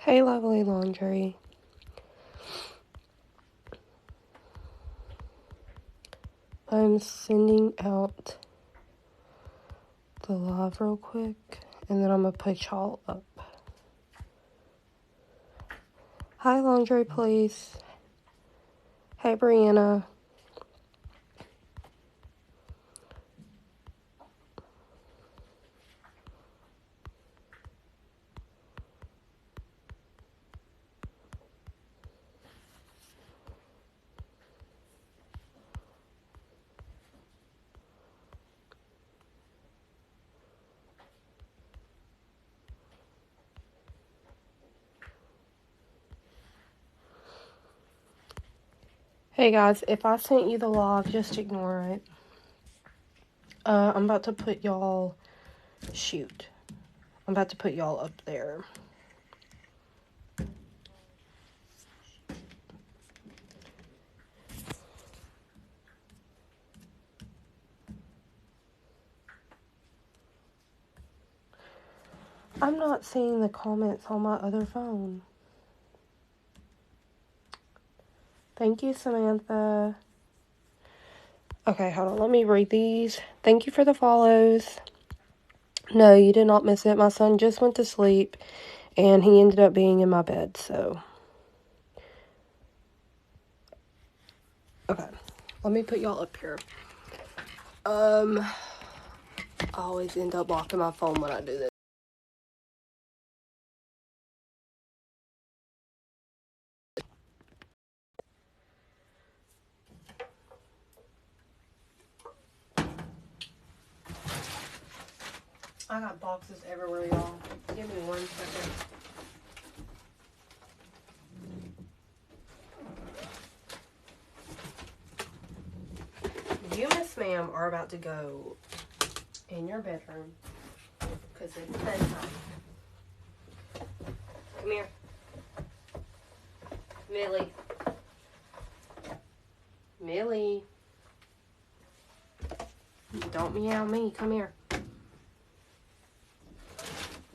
Hey, lovely laundry. I'm sending out the live real quick, and then I'm going to put y'all up. Hi, laundry, please. Hey, Brianna. Hey, guys, if I sent you the live, just ignore it. I'm about to put y'all... Shoot. I'm about to put y'all up there. I'm not seeing the comments on my other phone. Thank you, Samantha. Okay, hold on. Let me read these. Thank you for the follows. No, you did not miss it. My son just went to sleep, and he ended up being in my bed, so. Okay, let me put y'all up here. I always end up locking my phone when I do this. I got boxes everywhere, y'all. Give me 1 second. You, Miss Ma'am, are about to go in your bedroom because it's bedtime. Come here. Millie. Millie. Don't meow me. Come here.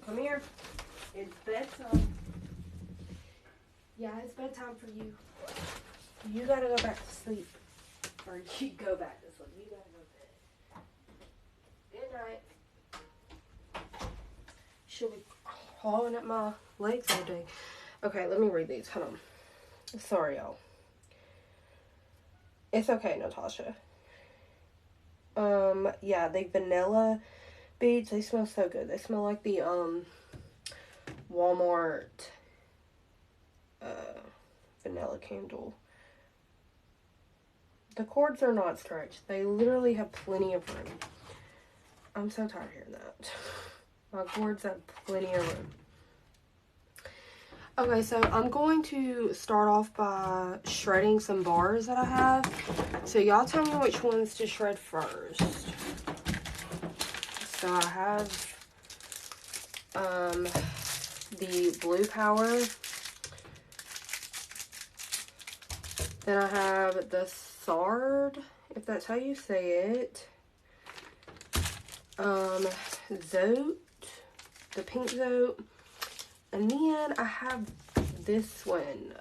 Come here. It's bedtime. Yeah, it's bedtime for you. You gotta go back to sleep. Or you go back to sleep. You gotta go to bed. Good night. She'll be clawing at my legs all day. Okay, let me read these. Hold on. Sorry, y'all. It's okay, Natasha. Yeah, the vanilla beads, they smell so good. They smell like the, Walmart, vanilla candle. The cords are not stretched. They literally have plenty of room. I'm so tired of hearing that. My cords have plenty of room. Okay, so I'm going to start off by shredding some bars that I have. So y'all tell me which ones to shred first. So I have the Blue Power. Then I have the Sard, if that's how you say it. Zote, the pink Zote. And then I have this one,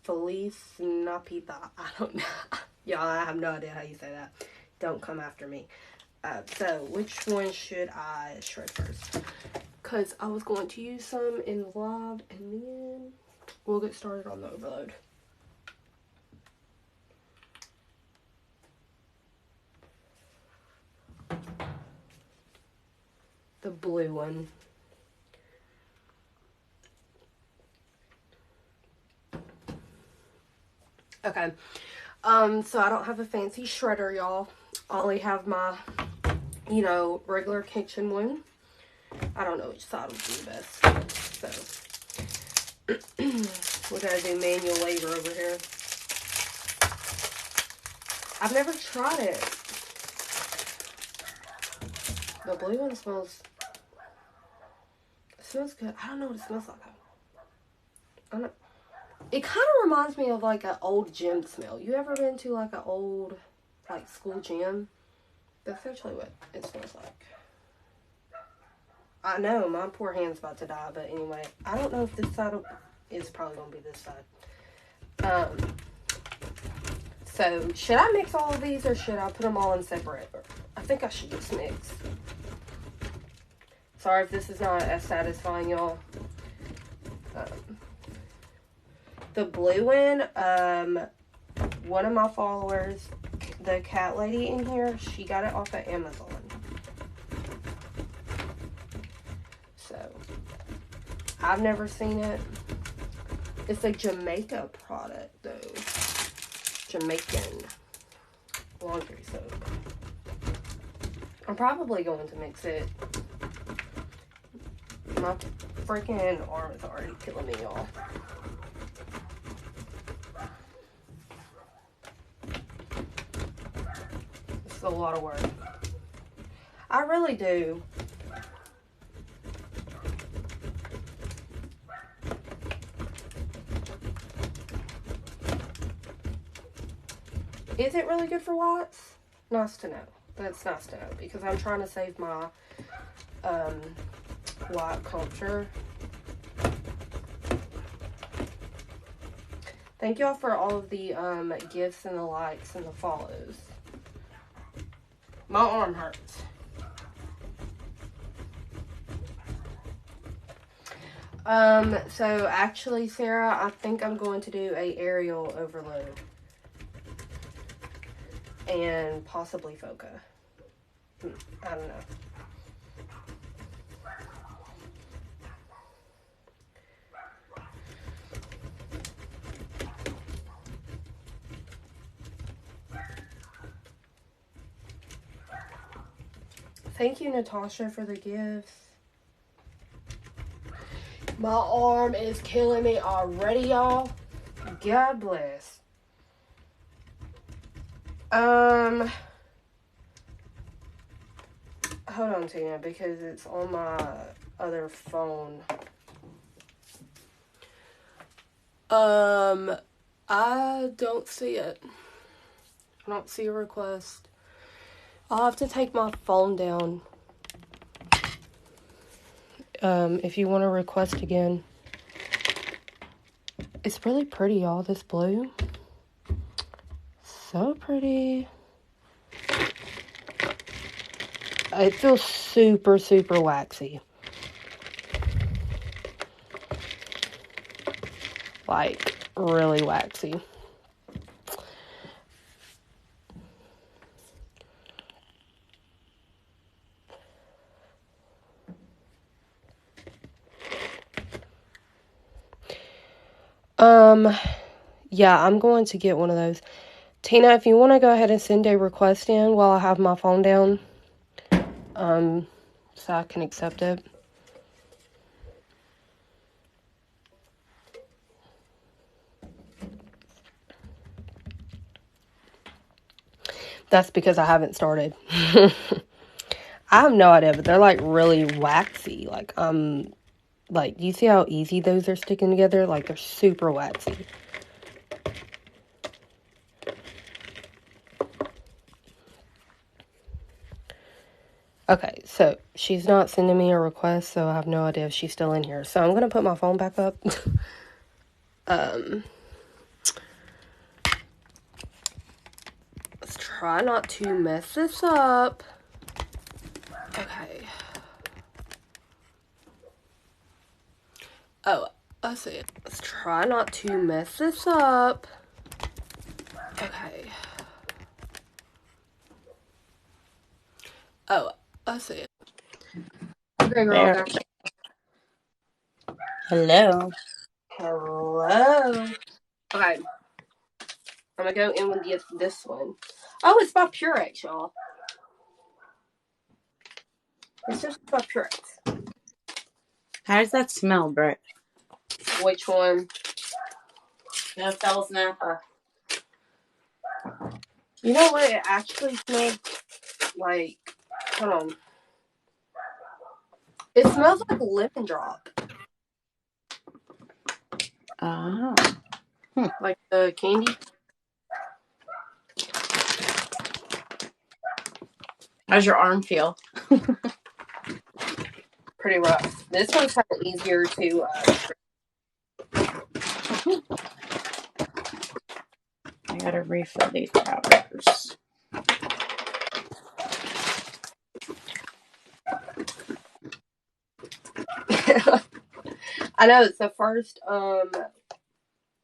Felice Napita. I don't know. Y'all, I have no idea how you say that. Don't come after me. So, which one should I shred first? Because I was going to use some in the live, and then we'll get started on the overload. The blue one. Okay. So I don't have a fancy shredder, y'all. I only have my, you know, regular kitchen one. I don't know which side will be the best. So, we're going to do manual labor over here. I've never tried it. The blue one smells good. I don't know what it smells like, though. I don't. It kind of reminds me of, like, an old gym smell. You ever been to, like, an old, school gym? That's actually what it smells like. I know, my poor hand's about to die, but anyway, I don't know if this side is probably going to be this side. So, should I mix all of these or should I put them all in separate? I think I should just mix. Sorry if this is not as satisfying, y'all. The blue one of my followers, the cat lady in here, she got it off of Amazon. So, I've never seen it. It's a Jamaica product, though. Jamaican laundry soap. I'm probably going to mix it. My freaking arm is already killing me, y'all. It's a lot of work. I really do. Is it really good for whites? Nice to know. That's nice to know because I'm trying to save my white culture. Thank y'all for all of the gifts and the likes and the follows. My arm hurts. So actually, Sarah, I think I'm going to do a aerial overload. And possibly Foca. I don't know. Thank you, Natasha, for the gifts. My arm is killing me already, y'all. God bless. Hold on, Tina, because it's on my other phone. I don't see it. I don't see a request. I'll have to take my phone down. If you want to request again. It's really pretty, y'all, this blue. So pretty. It feels super, super waxy. Like, really waxy. Yeah, I'm going to get one of those. Tina, if you want to go ahead and send a request in while I have my phone down, so I can accept it. That's because I haven't started. I have no idea, but they're like really waxy. Like, you see how easy those are sticking together? Like, they're super waxy. Okay, so she's not sending me a request, so I have no idea if she's still in here. So I'm going to put my phone back up. Let's try not to mess this up. Okay. Oh, I see it. Let's try not to mess this up. Okay. Oh, I see it. Okay, girl. There. Hello. Hello. Okay. I'm gonna go in with this one. Oh, it's by Purex, y'all. It's just by Purex. How does that smell, Brett? Which one? No, fellas, now. You know what? It actually smells like. Hold on. It smells like a lemon drop. Oh. Like the candy. How's your arm feel? pretty rough. This one's kind of easier to I gotta refill these powders. I know, it's the first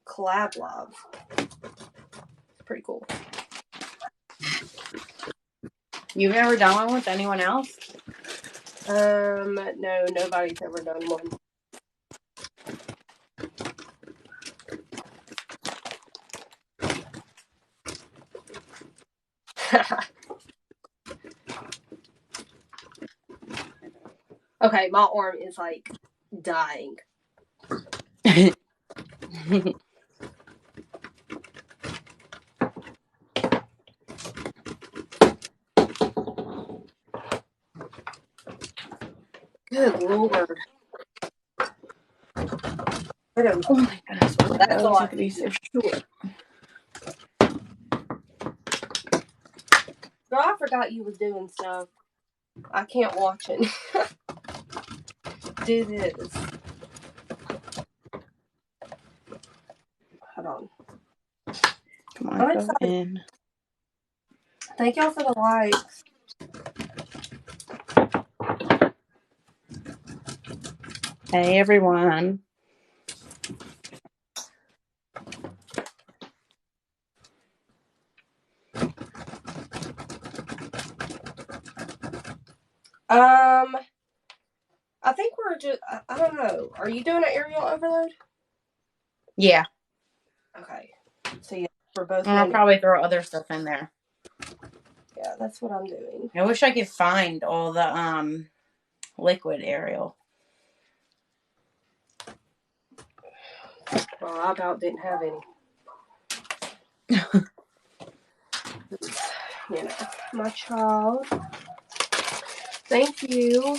collab love. It's pretty cool. You've never done one with anyone else? No, nobody's ever done one. Okay, my arm is like dying. Good Lord. Oh my goodness, That's a lot to be so short. Girl, I forgot you was doing stuff. I can't watch it. Do this. Hold on. Come on, go in. Thank y'all for the likes. Hey, everyone. I think we're just, I don't know. Are you doing an aerial overload? Yeah. Okay. So yeah, we're both. And I'll probably throw other stuff in there. Yeah, that's what I'm doing. I wish I could find all the liquid aerial. Well, I about didn't have any. You know, my child. Thank you.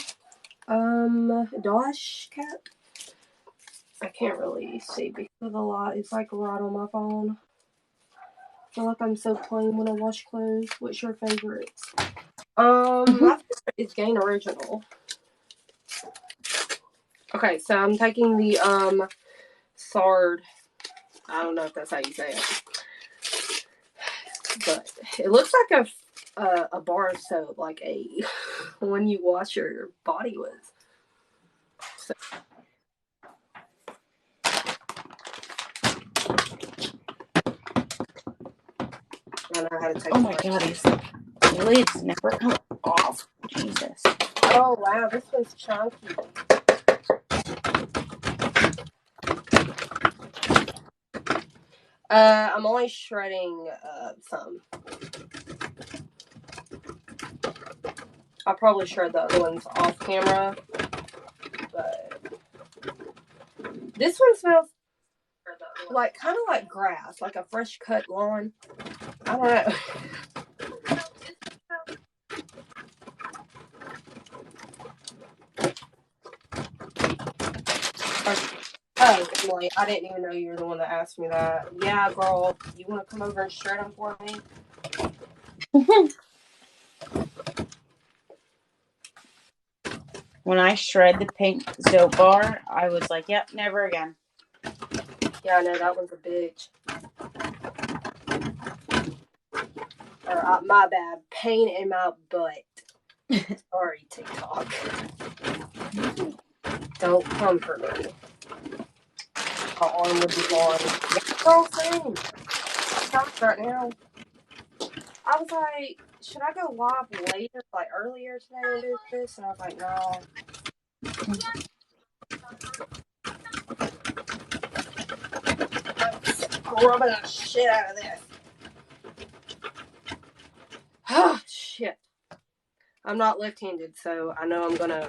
Dosh cat. I can't really see because of the light. It's like right on my phone. I feel like I'm so plain when I wash clothes. What's your favorite? My favorite is Gain Original. Okay, so I'm taking the Sard. I don't know if that's how you say it, but it looks like a bar of soap, like a when you wash your body with. So. I know how to take. Oh my god, these lids never come off. Jesus. Oh wow, this one's chunky. I'm only shredding some. I'll probably shred the other ones off camera, but this one smells like kind of like grass, like a fresh cut lawn. I don't know. Oh, Emily, I didn't even know you were the one that asked me that. Yeah, girl, you want to come over and shred them for me? When I shred the pink soap bar, I was like, yep, never again. Yeah, I know, that one's a bitch. Or, my bad. Pain in my butt. Sorry, TikTok. Don't come for me. My arm would be gone. Yeah, girl, same. Stop right now. I was like, should I go live later, like earlier today and do this? And I was like, no. Rubbing the shit out of this. Oh, shit. I'm not left-handed, so I know I'm gonna.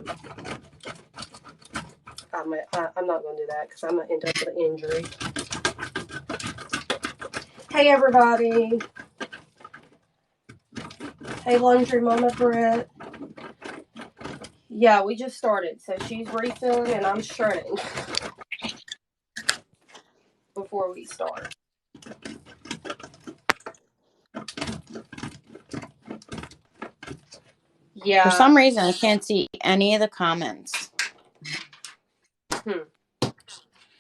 I'm not gonna do that because I'm gonna end up with an injury. Hey, everybody. Hey, Laundry Mama Brett. Yeah, we just started, so she's refilling and I'm shredding before we start. Yeah. For some reason, I can't see any of the comments.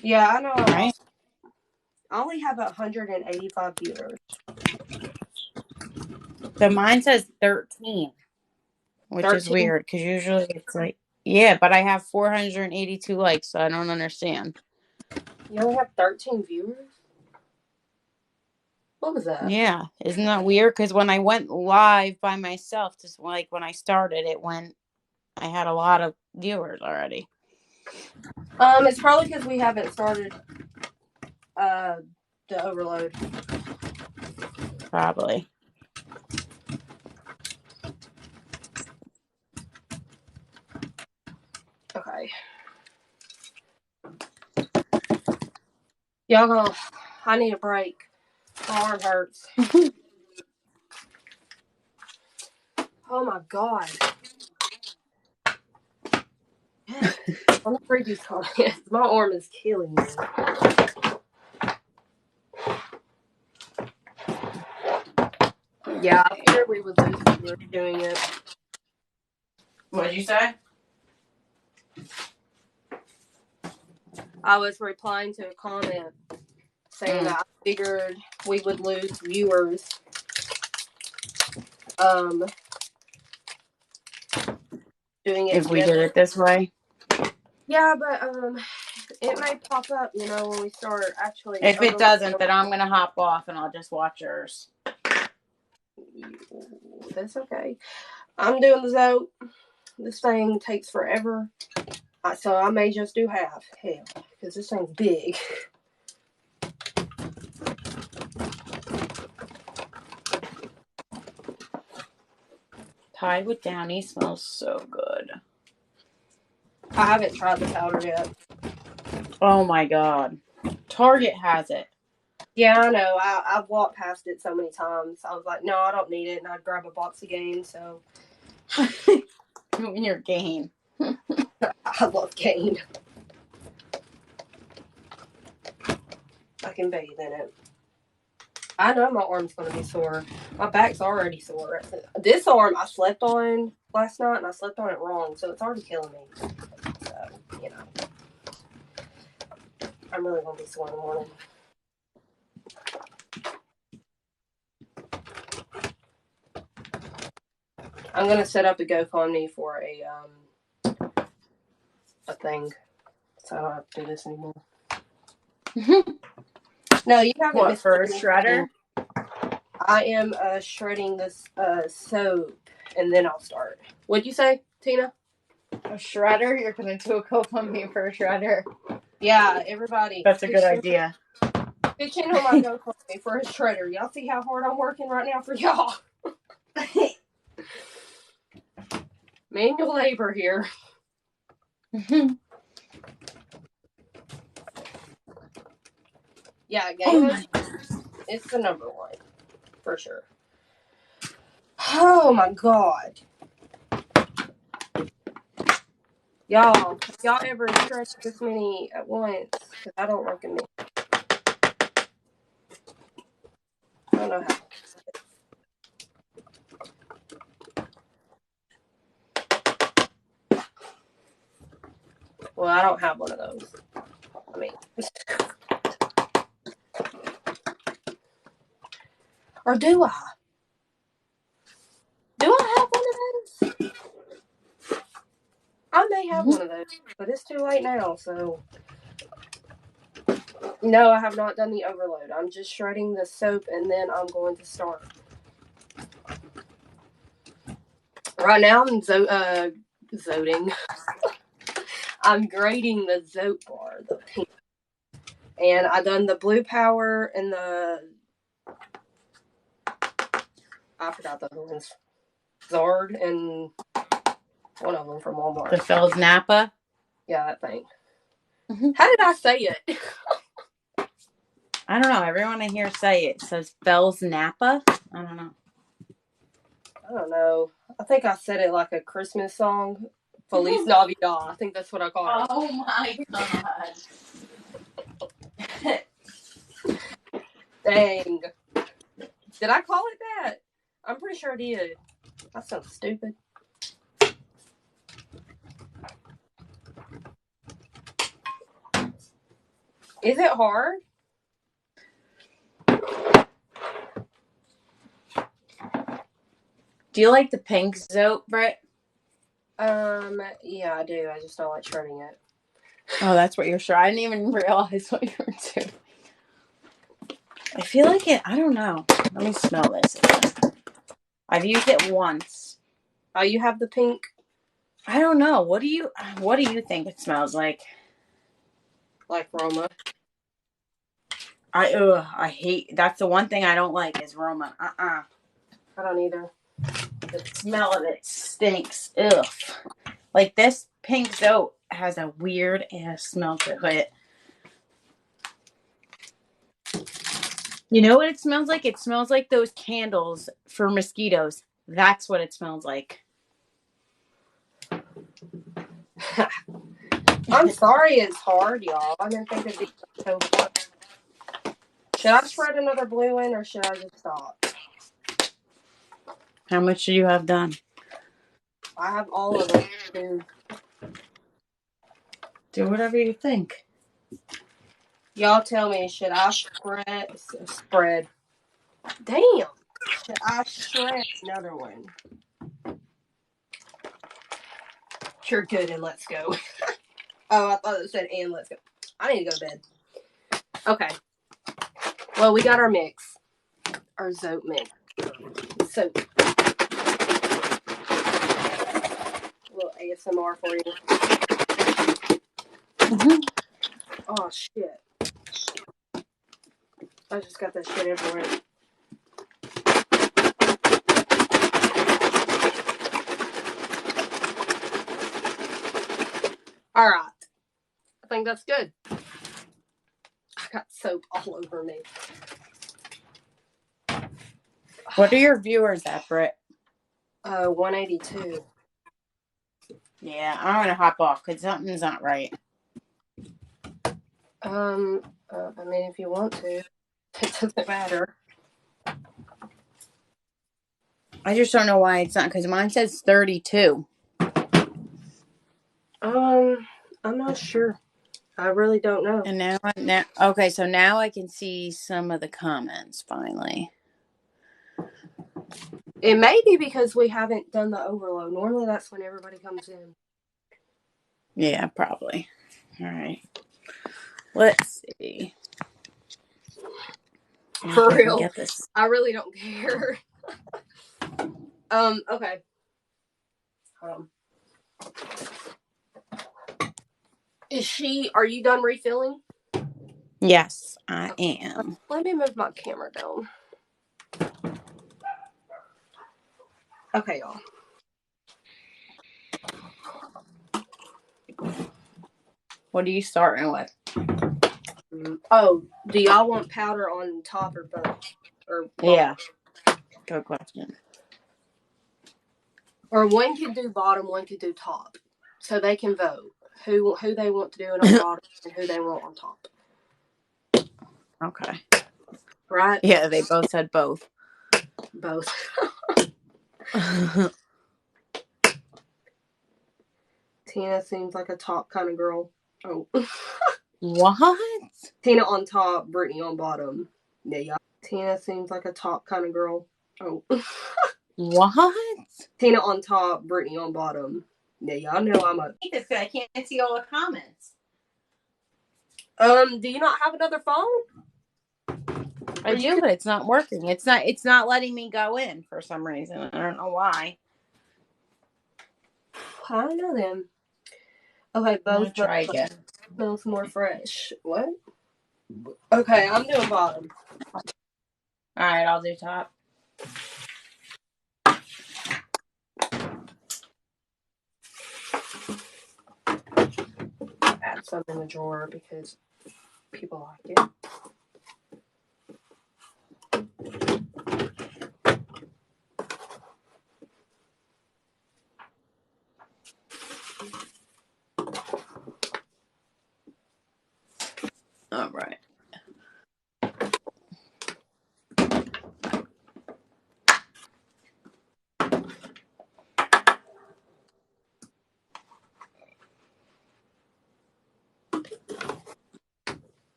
Yeah, I know. Right? I only have 185 viewers. So mine says 13, which is 13. weird because usually it's like, yeah, but I have 482 likes, so I don't understand. You only have 13 viewers? What was that? Yeah, isn't that weird? Because when I went live by myself, just like when I started, I had a lot of viewers already. It's probably because we haven't started the overload. Probably. Okay. Y'all gonna, I need a break. My arm hurts. Oh my god. On the previous comment, my arm is killing me. Yeah, I figured we would lose viewers doing it. What'd you say? I was replying to a comment saying that I figured we would lose viewers. Doing it If we together. did it this way. Yeah, but it may pop up, when we start actually. If it doesn't, then I'm gonna hop off and I'll just watch yours. That's okay. I'm doing the Zoe. This thing takes forever, so I may just do half. Hell, because this thing's big. Tide with Downy smells so good. I haven't tried the powder yet. Oh my god. Target has it. Yeah, I know. I've walked past it so many times. I was like, no, I don't need it, and I'd grab a box again. So Your Gain. I love Gain. I can bathe in it. I know my arm's going to be sore. My back's already sore. This arm I slept on last night, and I slept on it wrong, so it's already killing me. So, I'm really going to be sore in the morning. I'm going to set up a GoFundMe for a thing, so I don't have to do this anymore. No, you haven't. What, for a shredder? I am shredding this soap, and then I'll start. What'd you say, Tina? A shredder? You're gonna do a GoFundMe for a shredder? Yeah, everybody. That's a good idea. Pitch in on my GoFundMe for a shredder. Y'all see how hard I'm working right now for y'all? Manual labor here. Yeah, game. It's the number one, for sure. Oh my god. Y'all ever shred this many at once? Because I don't recommend. I don't know how. Well, I don't have one of those. I mean, or do I? Do I have one of those? I may have one of those, but it's too late now, so. No, I have not done the overload. I'm just shredding the soap, and then I'm going to start. Right now, I'm zoting. I'm grading the Zote bar, the pink. And I done the blue power and I forgot the other ones. Zard and one of them from Walmart. The Fells Napa? Yeah, that thing. How did I say it? I don't know. Everyone in here say it. It says Fells Napa? I don't know. I don't know. I think I said it like a Christmas song. Feliz Navidad. I think that's what I called it. Oh my god. Dang. Did I call it that? I'm pretty sure I did. That sounds stupid. Is it hard? Do you like the pink soap, Britt? Yeah, I do. I just don't like shredding it. Oh, that's what you're sure. I didn't even realize what you were doing. I feel like it. I don't know. Let me smell this again. I've used it once. Oh, you have the pink? I don't know. What do you think it smells like? Like Roma. I hate. That's the one thing I don't like is Roma. I don't either. The smell of it stinks. Ugh. Like this pink soap has a weird ass smell to it. You know what it smells like? It smells like those candles for mosquitoes. That's what it smells like. I'm sorry it's hard, y'all. I didn't think it'd be so fun. Should I shred another blue in or should I just stop? How much do you have done? I have all of them too. Do whatever you think. Y'all tell me, should I spread? Damn. Should I shred another one? You're good and let's go. Oh, I thought it said and let's go. I need to go to bed. Okay. Well, we got our mix. Our Zote mix. So, a little ASMR for you. Oh, shit. I just got that shit everywhere. All right. I think that's good. I got soap all over me. What are your viewers at, Britt? 182. Yeah, I'm gonna hop off because something's not right. I mean, if you want to, it doesn't matter. I just don't know why it's not because mine says 32. I'm not sure. I really don't know. And now okay, so now I can see some of the comments finally. It may be because we haven't done the overload. Normally, that's when everybody comes in. Yeah, probably. All right. Let's see. For real. Get this. I really don't care. Okay. Hold on. Are you done refilling? Yes, I am. Let me move my camera down. Okay, y'all. What are you starting with? Oh, do y'all want powder on top or both? Or Yeah. Good question. Or one could do bottom, one could do top. So they can vote who they want to do it on bottom and who they want on top. Okay. Right? Yeah, they both said both. Both. Tina seems like a top kind of girl. Oh. What? Tina on top, Brittany on bottom. Yeah, y'all. Tina seems like a top kind of girl. Oh. What? Tina on top, Brittany on bottom. Yeah, y'all know I'm a. I can't see all the comments. Do you not have another phone? I do, but it's not working. It's not letting me go in for some reason. I don't know why. I don't know then. Okay, both Try again. smells more fresh. What? Okay, I'm doing bottom. All right, I'll do top. Add some in the drawer because people like it. All right.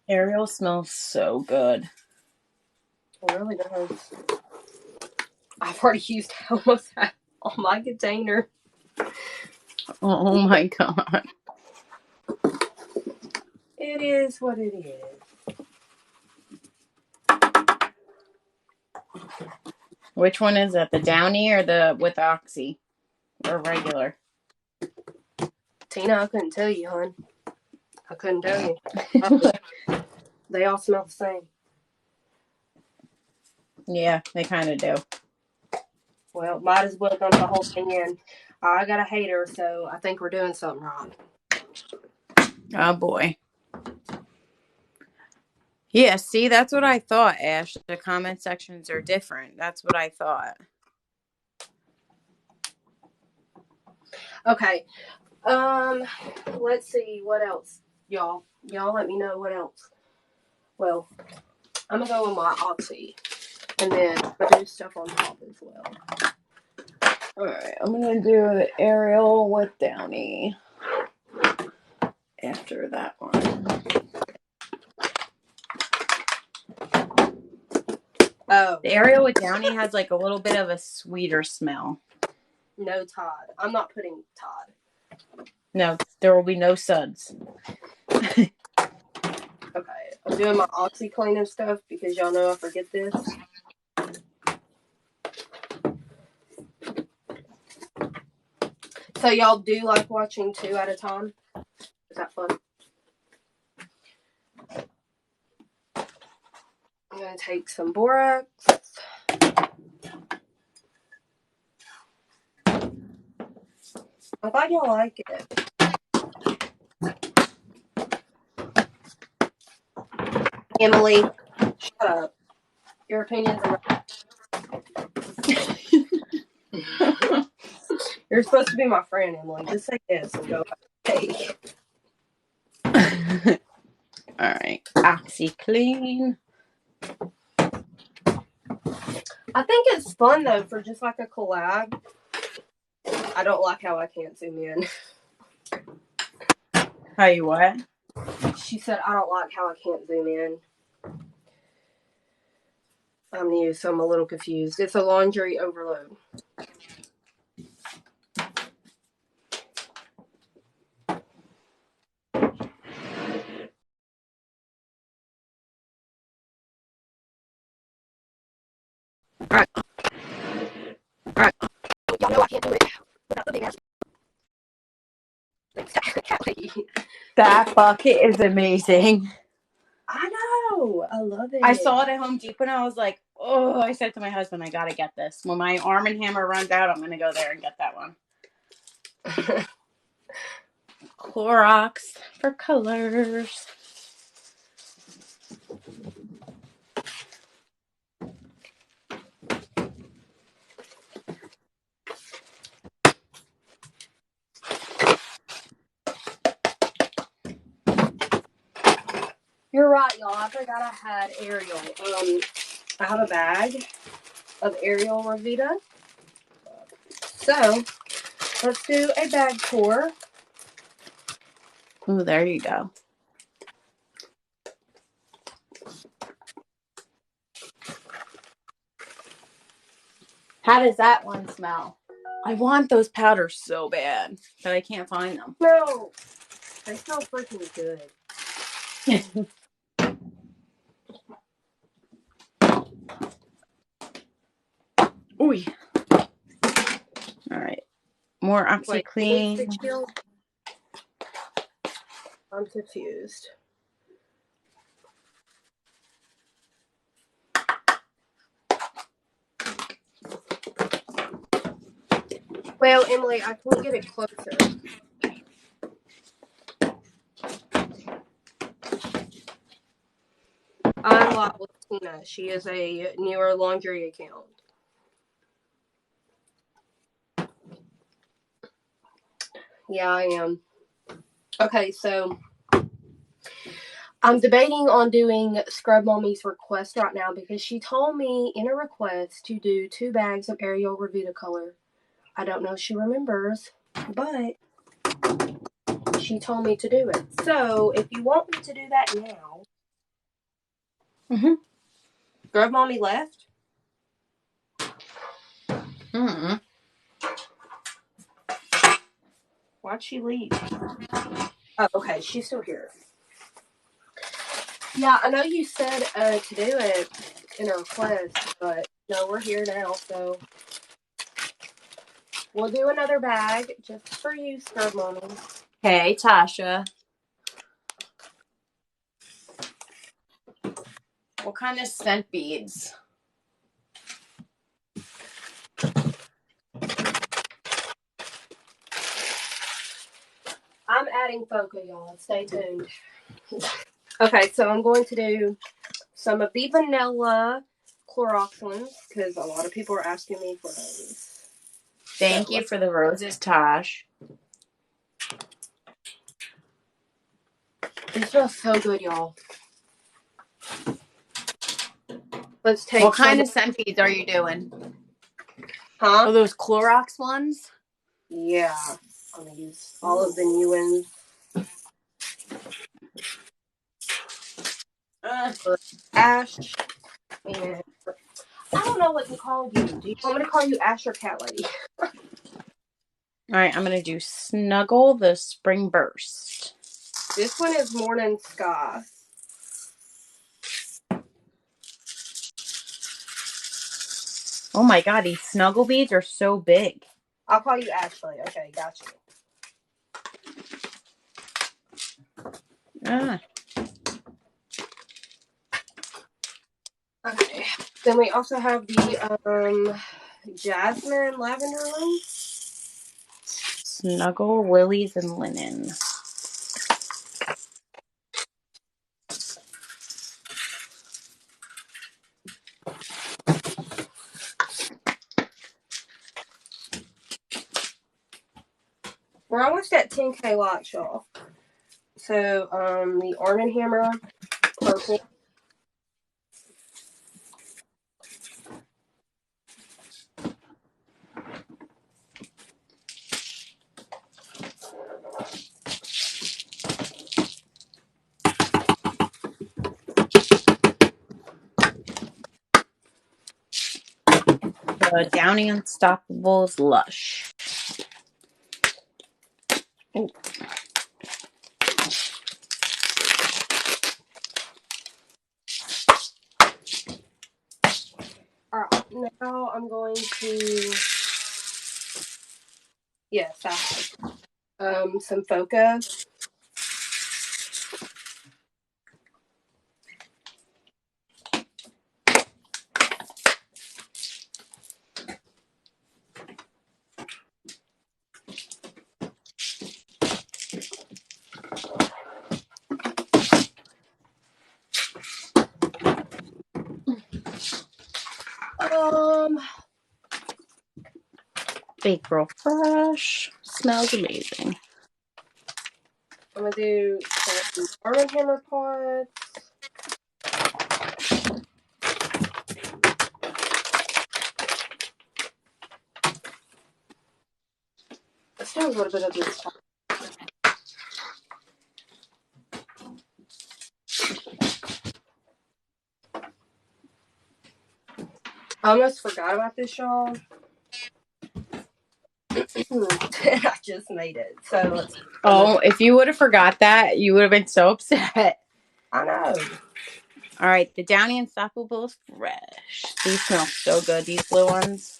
Ariel smells so good. It really does. I've already used almost all my container. Oh my god. It is what it is. Which one is it? The Downy or the with Oxy? Or regular? Tina, I couldn't tell you, hon. I couldn't tell you. They all smell the same. Yeah, they kind of do. Well, might as well dump the whole thing in. I got a hater, so I think we're doing something wrong. Oh boy. Yeah, see, that's what I thought, Ash. The comment sections are different. That's what I thought. Okay. Let's see what else, y'all. Y'all let me know what else. Well, I'm gonna go with my Oxy, and then I'll do stuff on top as well. All right, I'm gonna do the Ariel with Downy after that one. Oh, The Ariel with Downy has like a little bit of a sweeter smell. no Todd. I'm not putting Todd. No, there will be no suds. Okay, I'm doing my OxyClean and stuff because y'all know I forget this. So y'all do like watching 2 at a time? Is that fun? I'm gonna take some borax. I'm glad y'all like it. Emily, shut up. Your opinions are You're supposed to be my friend, Emily. Just say yes and go, hey. All right, OxyClean. I think it's fun, though, for just like a collab. I don't like how I can't zoom in. How you what? She said, I don't like how I can't zoom in. I'm new, so I'm a little confused. It's a laundry overload. Alright. Alright. Y'all know I can't do it without the big ass. That bucket is amazing. I know. I love it. I saw it at Home Depot and I was like, oh, I said to my husband, I gotta get this. When my Arm & Hammer runs out, I'm gonna go there and get that one. Clorox for colors. You're right, y'all. I forgot I had Ariel. I have a bag of Ariel Revita. So, let's do a bag tour. Oh, there you go. How does that one smell? I want those powders so bad, but I can't find them. No, they smell freaking good. Ooh. All right. More OxyClean. I'm confused. Well, Emily, I can't get it closer. I'm live with Tina. She is a newer laundry account. Yeah, I am. Okay, so I'm debating on doing Scrub Mommy's request right now because she told me in a request to do 2 bags of Ariel Revita color. I don't know if she remembers, but she told me to do it. So if you want me to do that now, Mm-hmm. Grub Mommy left? Mm-hmm. Why'd she leave? Oh, okay. She's still here. Yeah, I know you said to do it in a request, but no, we're here now, so we'll do another bag just for you, Scrub Mommy. Hey, Tasha. What kind of scent beads? I'm adding Foca, y'all. Stay tuned. Okay, so I'm going to do some of the vanilla Clorox ones because a lot of people are asking me for those. Thank you for the roses, Tosh. It smells so good, y'all. Let's take What kind of scent beads are you doing? Huh? Oh, those Clorox ones? Yeah. I'm going to use all of the new ones. For Ash and I don't know what to call you. Do you want me to call you Ash or Cat Lady? All right, I'm going to do Snuggle the Spring Burst. This one is Morning Sky. Oh my god, these snuggle beads are so big. I'll call you Ashley. Okay, got you. Ah. Okay. Then we also have the Jasmine Lavender one. Snuggle Lilies and Linen. We're almost at 10K likes, y'all. So, the Arm & Hammer purple. The Downy Unstoppables Lush. Ooh. Alright, now I'm going to, yes, I have, some Foca. April Fresh. Smells amazing. I'm going to do some Arm & Hammer pods. Let's do a little bit of this. I almost forgot about this, y'all. I just made it. So let's. Oh, if you would have forgot that, you would have been so upset. I know. All right, the Downy Unstoppables Fresh. These smell so good, these blue ones.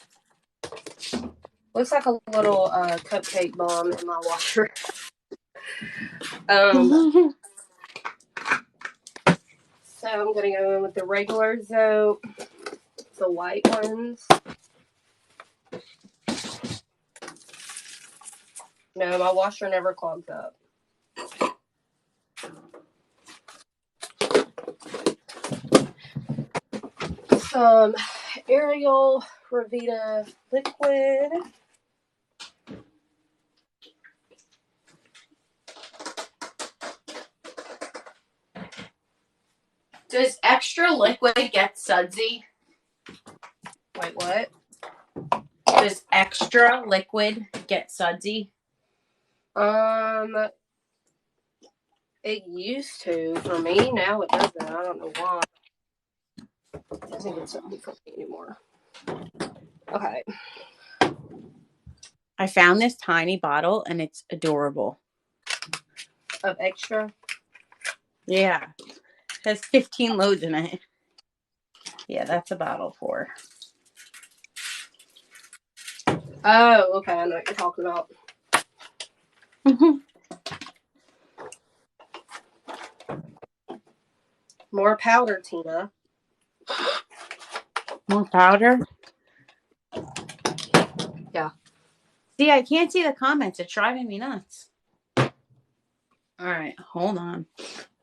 Looks like a little cupcake bomb in my washer. So I'm gonna go in with the regular Zope, the white ones. No, my washer never clogs up. Some Ariel Revita liquid. Does extra liquid get sudsy? Wait, what? Does extra liquid get sudsy? It used to for me. Now it doesn't. I don't know why. think it's not for me anymore. Okay. I found this tiny bottle and it's adorable. Of extra? Yeah. It has 15 loads in it. Yeah, that's a bottle for. Oh, okay. I know what you're talking about. More powder, Tina. More powder? Yeah. See, I can't see the comments. It's driving me nuts. All right, hold on.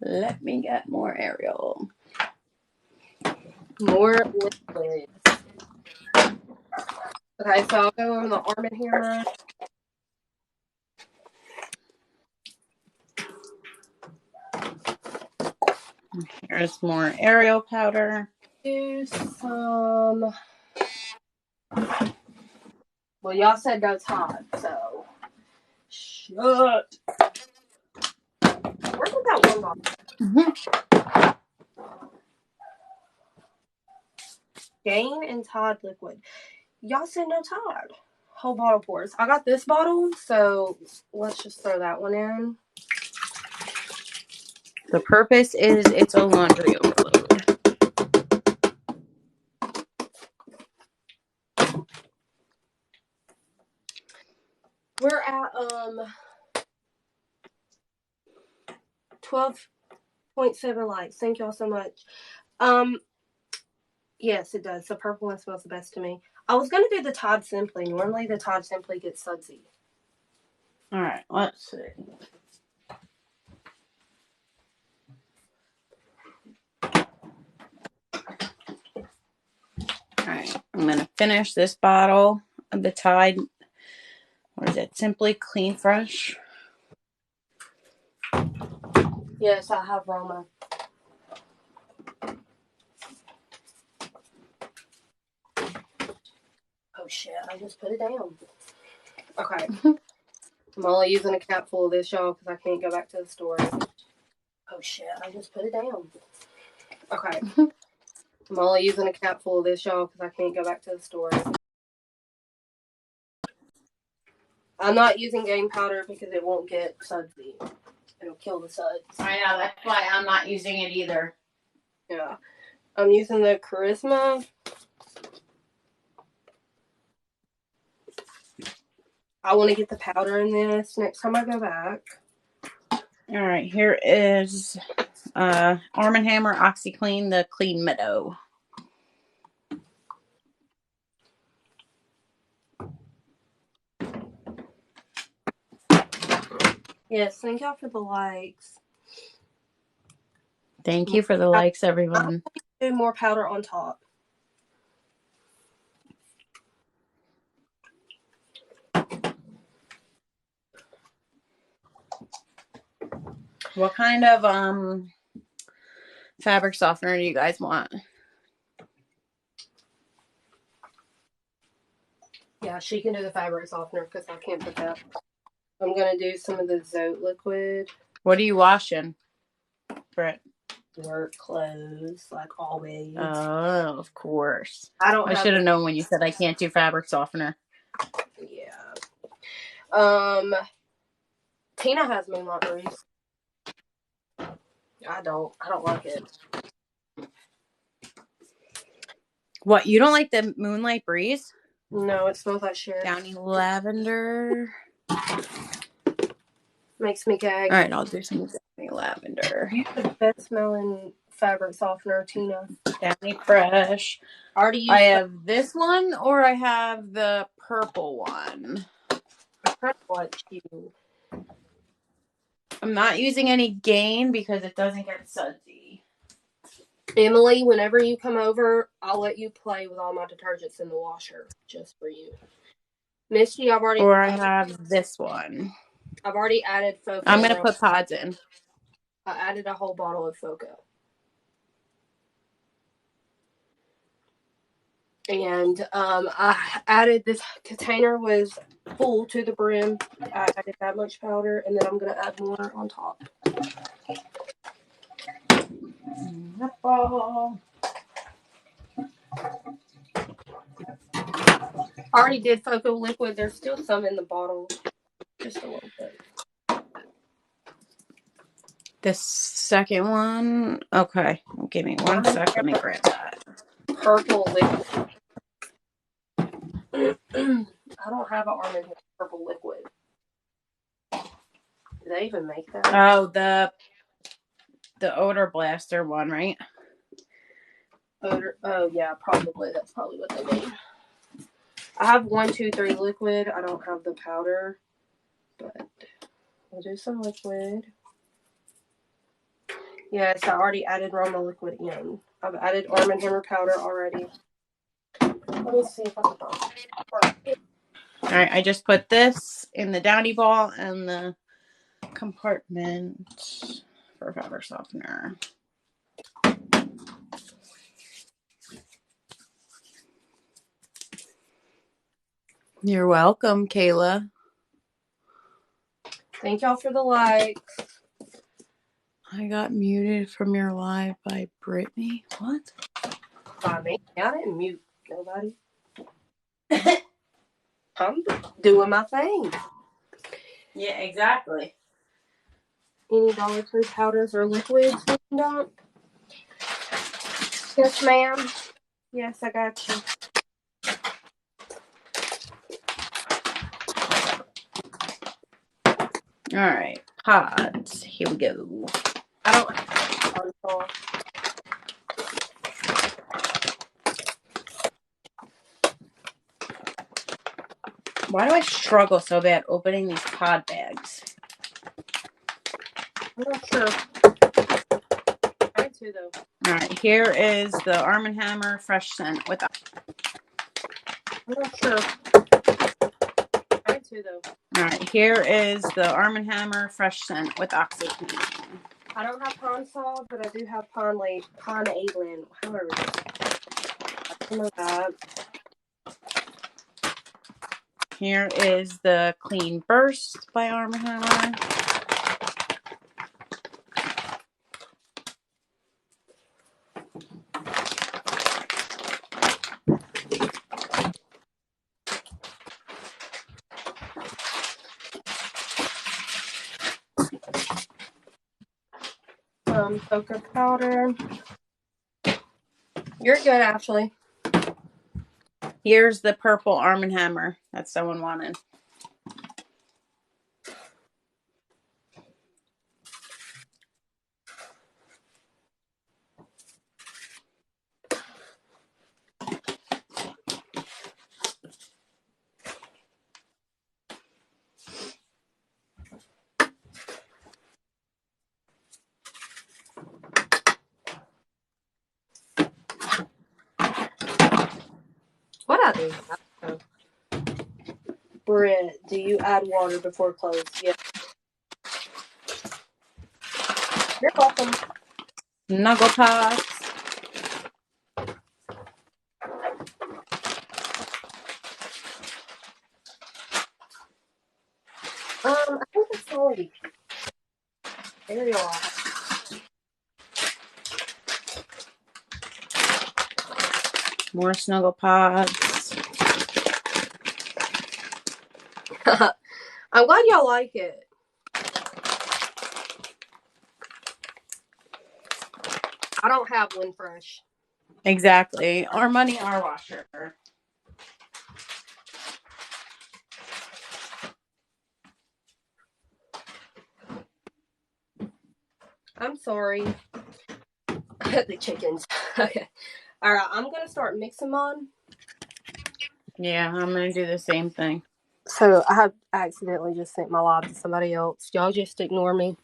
Let me get more Ariel. More liquids. Okay, so I'll go over the Arm & Hammer. Here's more Ariel powder. Do some. Well, y'all said no Todd, so. Shut. Where's that one bottle? Gain and Todd liquid. Y'all said no Todd. Whole bottle pours. I got this bottle, so let's just throw that one in. The purpose is it's a laundry overload. We're at 12.7 likes. Thank y'all so much. Yes, it does. The purple one smells the best to me. I was gonna do the Todd Simply. Normally the Todd Simply gets sudsy. All right, let's see. All right, I'm going to finish this bottle of the Tide. What is it? Simply Clean Fresh. Yes, I have Roma. Oh shit, I just put it down. Okay. I'm only using a cap full of this, y'all, because I can't go back to the store. Oh shit, I just put it down. Okay. I'm only using a cap full of this, y'all, because I can't go back to the store. I'm not using game powder because it won't get sudsy. It'll kill the suds. I know, that's why I'm not using it either. Yeah. I'm using the Charisma. I want to get the powder in this next time I go back. All right, here is Arm & Hammer OxyClean, the Clean Meadow. Yes, thank y'all for the likes. Thank you for the likes, everyone. Do more powder on top. What kind of fabric softener do you guys want? Yeah, she can do the fabric softener because I can't put that. I'm going to do some of the Zote liquid. What are you washing, Britt? Work clothes, like always. Oh, of course. I should have known when you said I can't do fabric softener. Yeah. Tina has Moonlight Breeze. I don't like it. What, you don't like the Moonlight Breeze? No, it smells like shit. Downy lavender. Makes me gag. All right, I'll do some Downy lavender. The best smelling fabric softener, Tina. Downy Fresh. I already used I have this one, or I have the purple one. I kind of like you. I'm not using any Gain because it doesn't get sudsy. Emily, whenever you come over, I'll let you play with all my detergents in the washer, just for you. Misty, I've already. Or I have this one. I've already added Foca. I'm gonna put pods in. I added a whole bottle of Foca. And I added this container was full to the brim. I added that much powder, and then I'm gonna add more on top. I already did Foco liquid. There's still some in the bottle. Just a little bit. The second one. Okay. Give me one sec. Let me grab that. Purple liquid. I don't have an Arm & Hammer purple liquid. Do they even make that? Oh, the odor blaster one, right? Odor. Oh yeah, probably. That's probably what they mean. I have 1, 2, 3 liquid. I don't have the powder, but we'll do some liquid. Yes, I already added Roma liquid in. I've added Arm & Hammer powder already. Let me see if I can find it. All right, I just put this in the Downy ball and the compartment for fabric softener. You're welcome, Kayla. Thank y'all for the likes. I got muted from your live by Brittany. What? By me? I didn't mute nobody. I'm doing my thing. Yeah, exactly. Any Dollar Tree powders or liquids? No. Yes, ma'am. Yes, I got you. All right, pods. Here we go. I don't have console. Why do I struggle so bad opening these pod bags? I'm not sure. I too, though. All right, here is the Arm & Hammer Fresh Scent with. I'm not sure. I too, though. All right, here is the Arm & Hammer Fresh Scent with OxyClean. I don't have Pond Sol, but I do have Pond Aidland. However, some of that. Here is the Clean Burst by Arm & Hammer. Cocoa powder. You're good, Ashley. Here's the purple Arm & Hammer that someone wanted. What I do? Britt, do you add water before close? Yeah. You're welcome. Snuggle Pots. I think it's already. There you are. More Snuggle Pods. I'm glad y'all like it. I don't have Windfresh. Exactly. Our money, our washer. I'm sorry. The chickens. Okay. All right. I'm going to start mixing mine. Yeah, I'm going to do the same thing. So I have accidentally just sent my live to somebody else. Y'all just ignore me.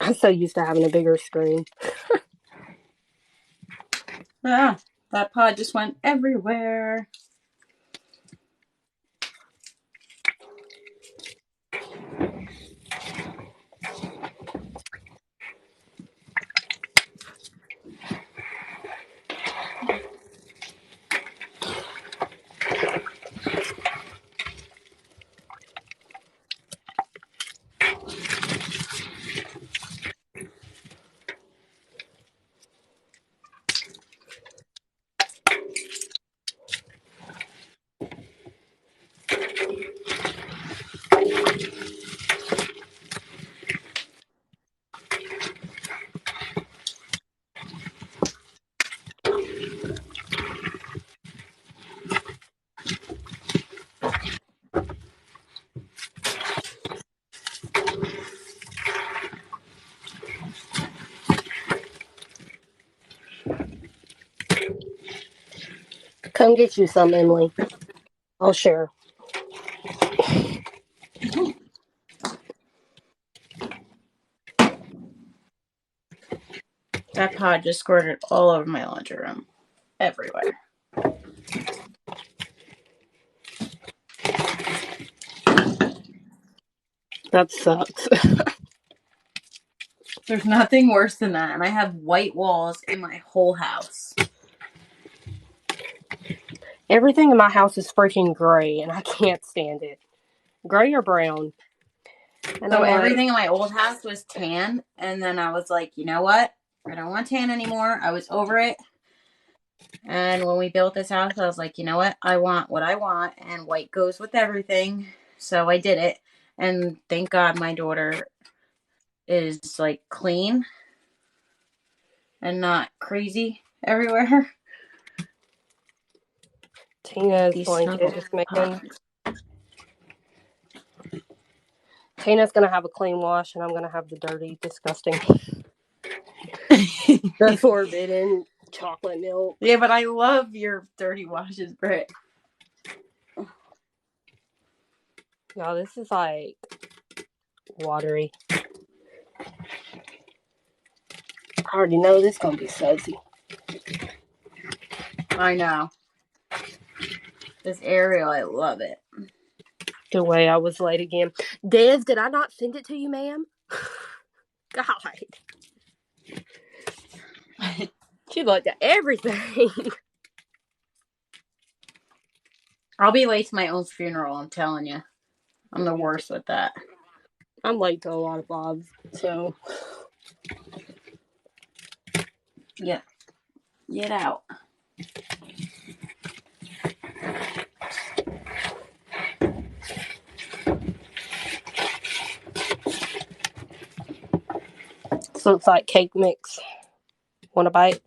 I'm so used to having a bigger screen. Ah, that pod just went everywhere. Come get you some, Emily. I'll share. That pod just squirted all over my laundry room. Everywhere. That sucks. There's nothing worse than that. And I have white walls in my whole house. Everything in my house is freaking gray, and I can't stand it. Gray or brown. And So I'm everything in my old house was tan. And then I was like, you know what? I don't want tan anymore. I was over it. And when we built this house, I was like, you know what? I want what I want. And white goes with everything. So I did it. And thank God my daughter is like clean and not crazy everywhere. Tina's These blanket is making. pods. Tina's gonna have a clean wash, and I'm gonna have the dirty, disgusting, the forbidden chocolate milk. Yeah, but I love your dirty washes, Britt. No, this is like watery. I already know this is gonna be sudsy. I know. This Ariel, I love it. The way I was late again. Des, did I not send it to you, ma'am? God. She looked at everything. I'll be late to my own funeral, I'm telling you. I'm the worst with that. I'm late to a lot of vlogs, so. Yeah. Get out. So it's like cake mix. Want a bite?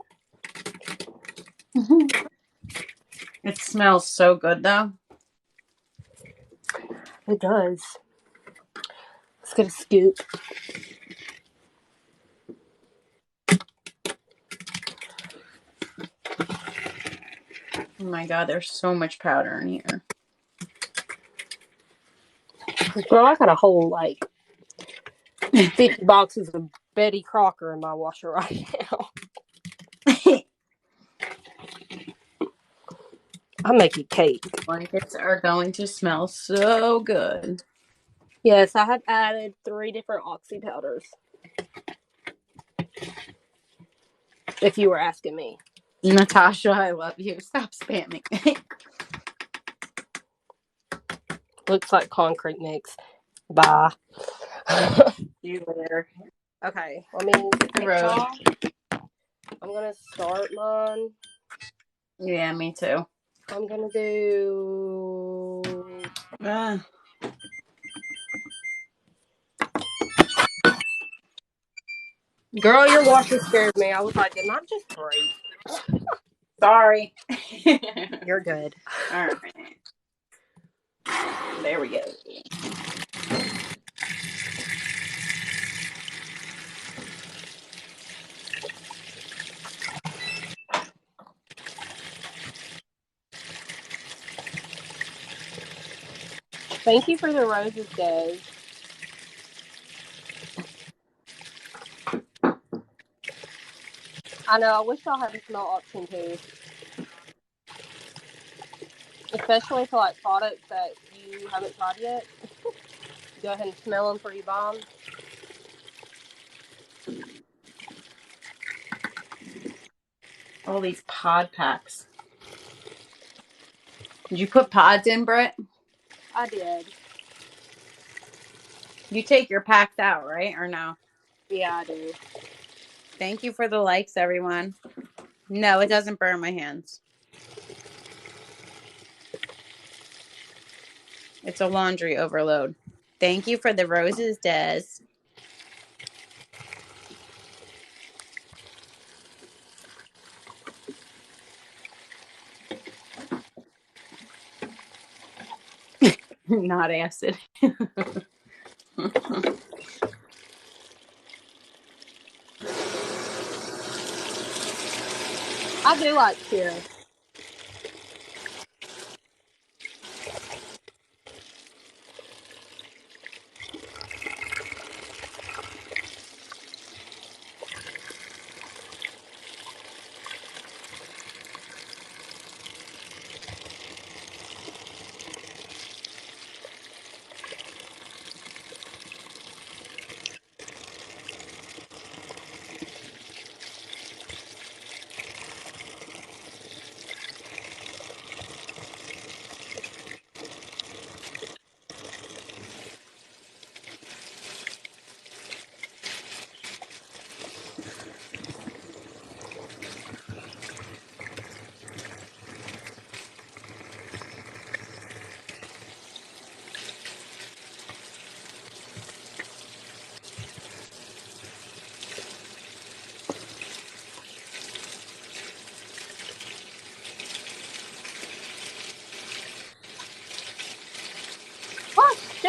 It smells so good, though. It does. Let's get a scoop. Oh my God, there's so much powder in here. Girl, I got a whole, like, 50 boxes of Betty Crocker in my washer right now. I'm making cake. Blankets are going to smell so good. Yes, I have added 3 different oxy powders. If you were asking me. Natasha, I love you. Stop spamming. Looks like concrete mix. Bye. You later. Okay, let me Hit the road. I'm gonna start mine. Yeah, me too. I'm gonna do. Girl, your washer scared me. I was like, did not just break. Sorry. You're good. All right. There we go. Thank you for the roses, Des. I know, I wish y'all had a smell option too. Especially for like products that you haven't tried yet. Go ahead and smell them for you bomb. All these pod packs. Did you put pods in, Britt? I did. You take your packs out, right? Or no? Yeah, I do. Thank you for the likes, everyone. No, it doesn't burn my hands. It's a laundry overload. Thank you for the roses, Des. Not acid. I do like cheer.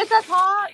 shit, that's hot.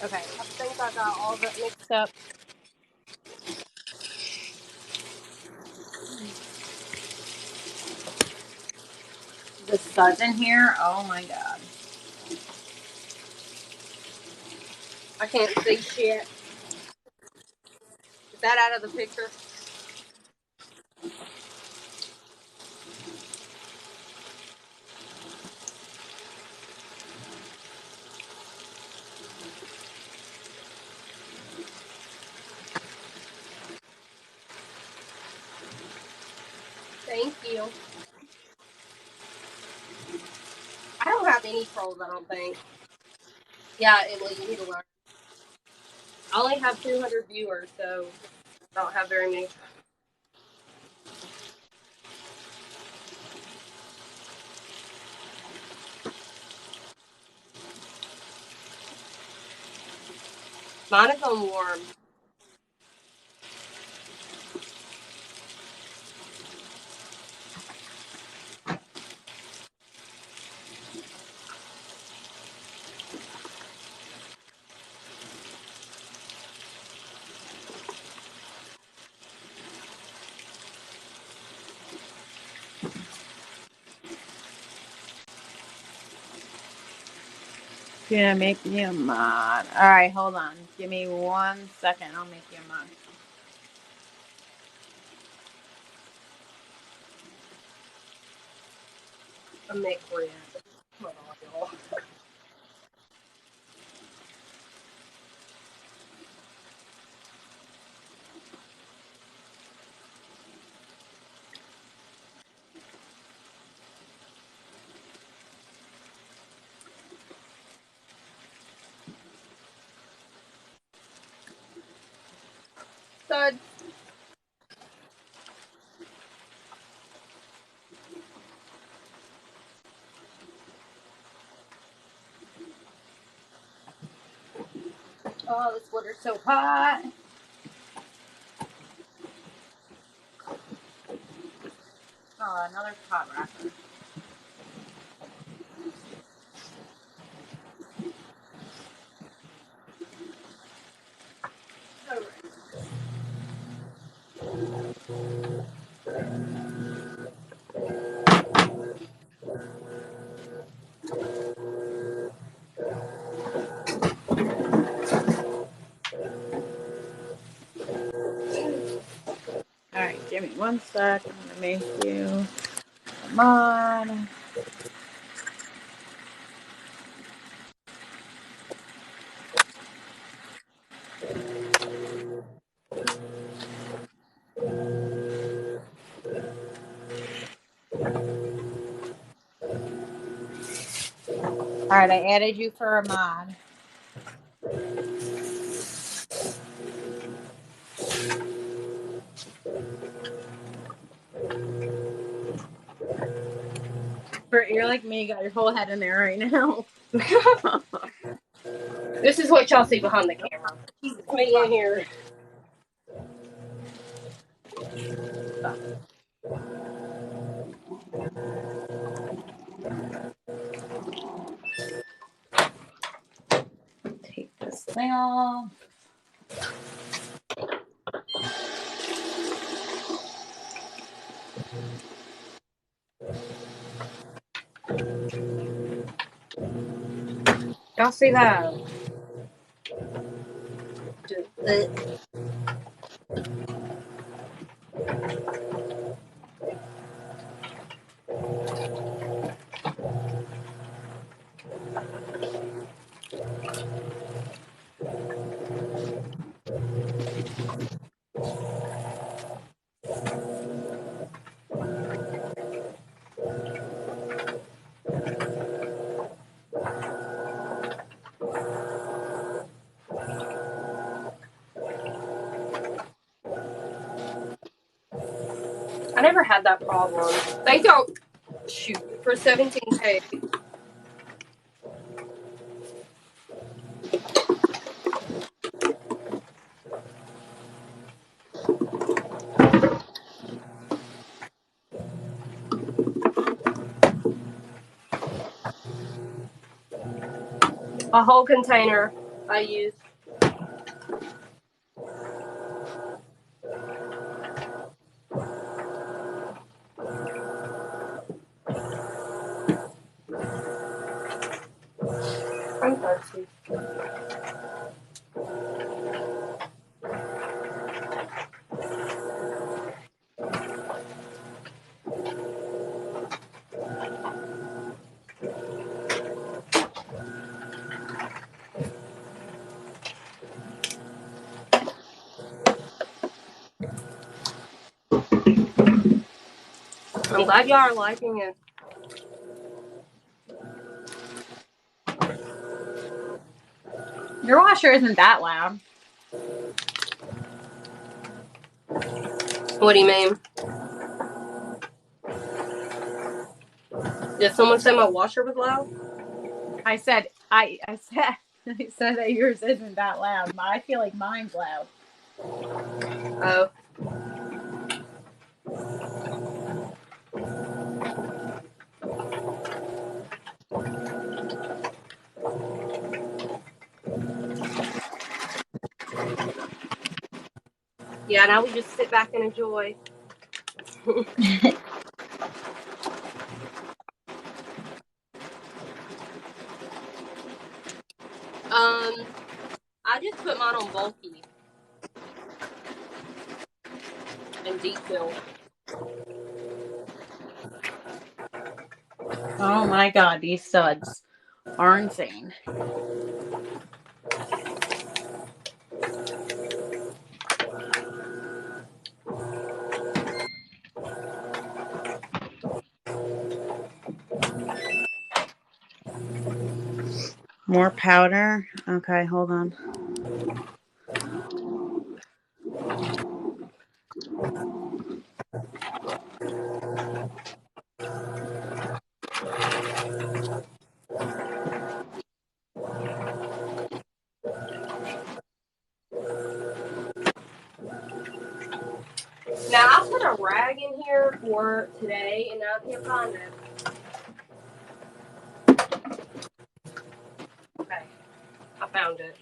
Okay, I think I got all of it mixed up. The suds in here, oh my god. I can't see shit. Is that out of the picture? Thank you. I don't have any trolls, I don't think. Yeah, Emily, you need to learn. I only have 200 viewers, so I don't have very many. Mine is on warm. Gonna make you a mod. Alright, hold on. Give me 1 second. I'll make you a mod. A mix red. Hold on, y'all. Stud. Oh, this water's so hot. Oh, another pot wrapper. Alright, give me 1 sec. I'm gonna make you a mod. Alright, I added you for a mod. You're like me, you got your whole head in there right now. This is what y'all see behind the camera. Keep me in here. Take this thing off. Y'all see that? I never had that problem. They don't shoot for 17K. A whole container I used. I'm thirsty. I'm glad y'all are liking it. Your washer isn't that loud. What do you mean? Did someone say my washer was loud? I said I said that yours isn't that loud. I feel like mine's loud. Oh. Yeah, now we just sit back and enjoy. I just put mine on bulky and deep fill. Oh my god, these studs are insane. More powder. Okay, hold on. Now I put a rag in here for today, and now I can't find it. Okay, I found it.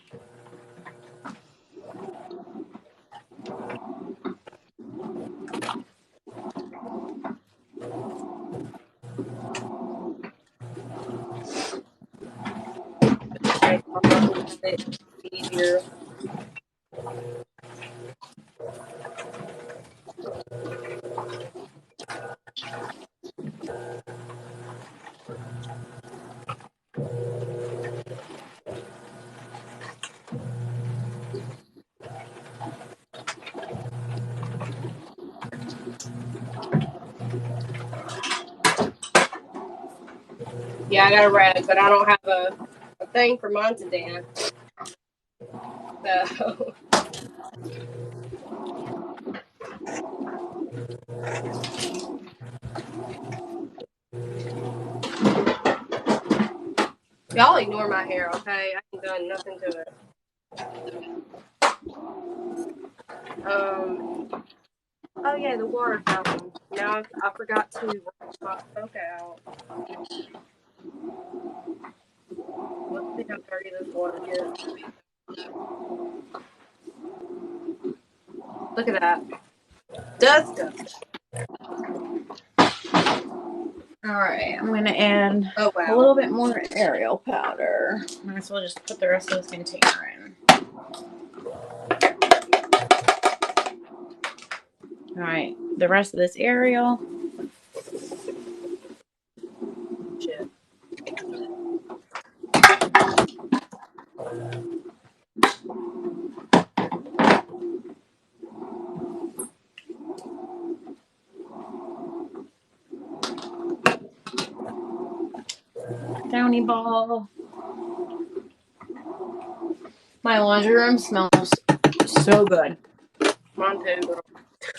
Okay, I'll make it easier. Yeah, I got a rag, but I don't have a thing for mine to dance. So y'all ignore my hair, okay? I ain't done nothing to it. Oh yeah, the water fountain. Now I forgot to rinse my smoke out. Let's see how dirty this water gets. Look at that. Dust. Alright, I'm gonna add Oh a wow. little bit more Ariel powder. Might as well just put the rest of this container in. Alright, the rest of this Ariel. Shit. Downy ball. My laundry room smells so good. Mine too, girl.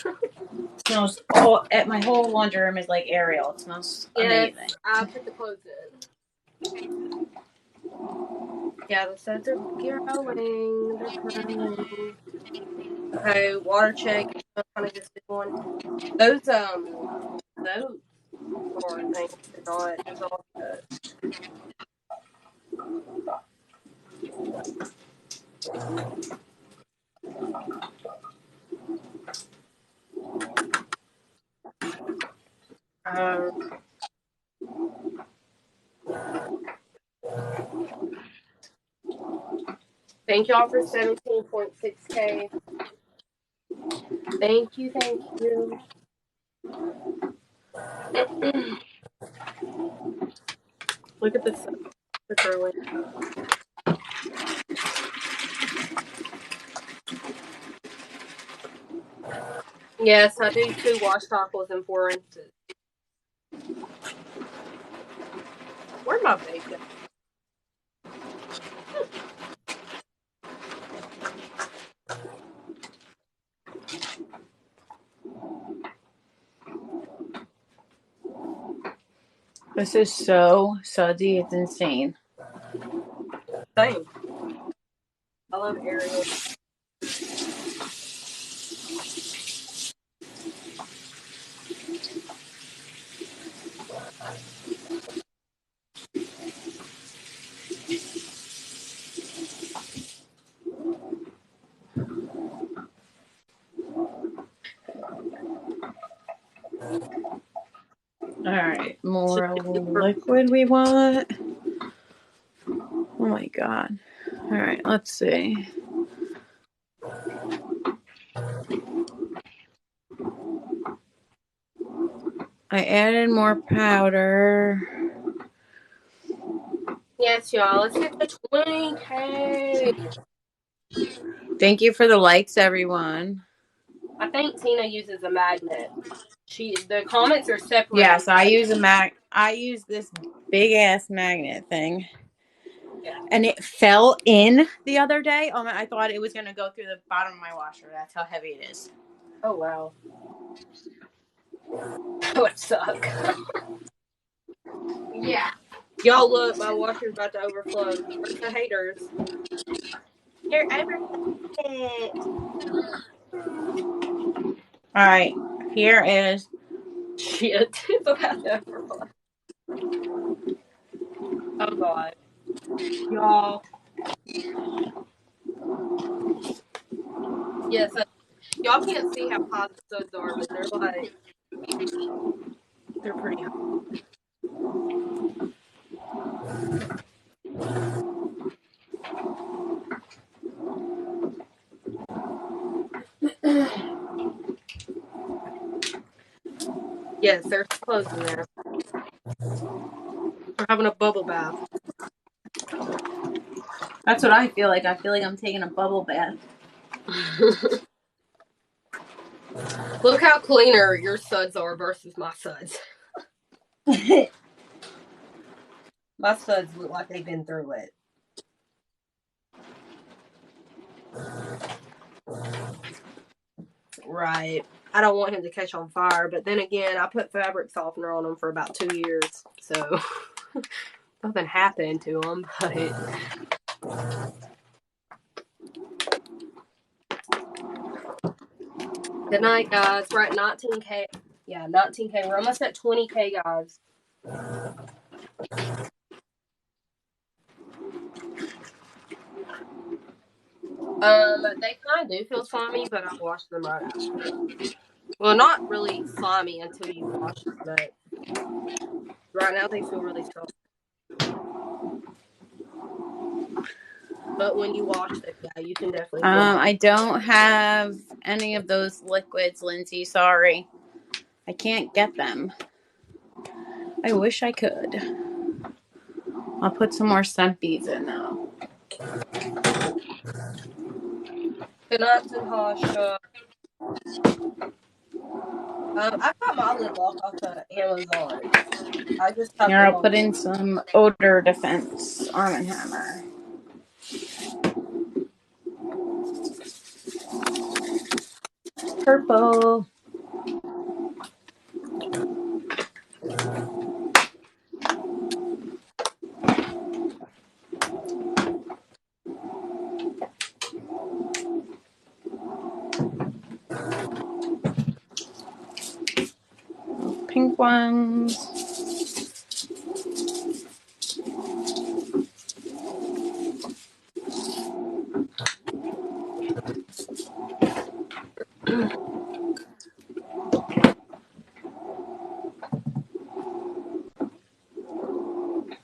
It smells all at my whole laundry room is like Ariel. It smells amazing. I put the clothes in. Yeah, the suds are growing. They're growing. Okay, water check. I'm kind of just one. Those foreign things are not. It's all good. Thank y'all for 17.6K. Thank you, thank you. Look at this. The curling. Yes, I do 2 wash cycles and 4 inches. Where'd my vape go? This is so sudsy. It's insane. Same. I love Ariel. Alright, more liquid we want. Oh my god. Alright, let's see. I added more powder. Yes, y'all. Let's get to 20K. Thank you for the likes, everyone. I think Tina uses a magnet. The comments are separated. Yes, I use this big ass magnet thing. Yeah. And it fell in the other day. Oh my, I thought it was gonna go through the bottom of my washer. That's how heavy it is. Oh wow. That would suck. Yeah. Y'all look, my washer's about to overflow. Where's the haters? You're overflowing. Alright, here is Shit. It's about to overflow. Oh god. Y'all. Yes, y'all can't see how high the studs are, but they're pretty high. Yes, there's clothes in there. We're having a bubble bath. That's what I feel like. I feel like I'm taking a bubble bath. Look how cleaner your suds are versus my suds. My suds look like they've been through it. Right. I don't want him to catch on fire, but then again, I put fabric softener on him for about 2 years, so nothing happened to him, but... Good night, guys. We're at 19K. Yeah, 19K. We're almost at 20K, guys. They kind of do feel slimy, but I wash them right after. Well, not really slimy until you wash them, but right now they feel really soft. But when you wash them, yeah, you can definitely feel I don't have any of those liquids, Lindsay. Sorry. I can't get them. I wish I could. I'll put some more scent beads in now. Good night, Tasha. I got my lip gloss off of Amazon. I just have Here, them I'll on. put in some odor defense Arm & Hammer. purple. Pink ones.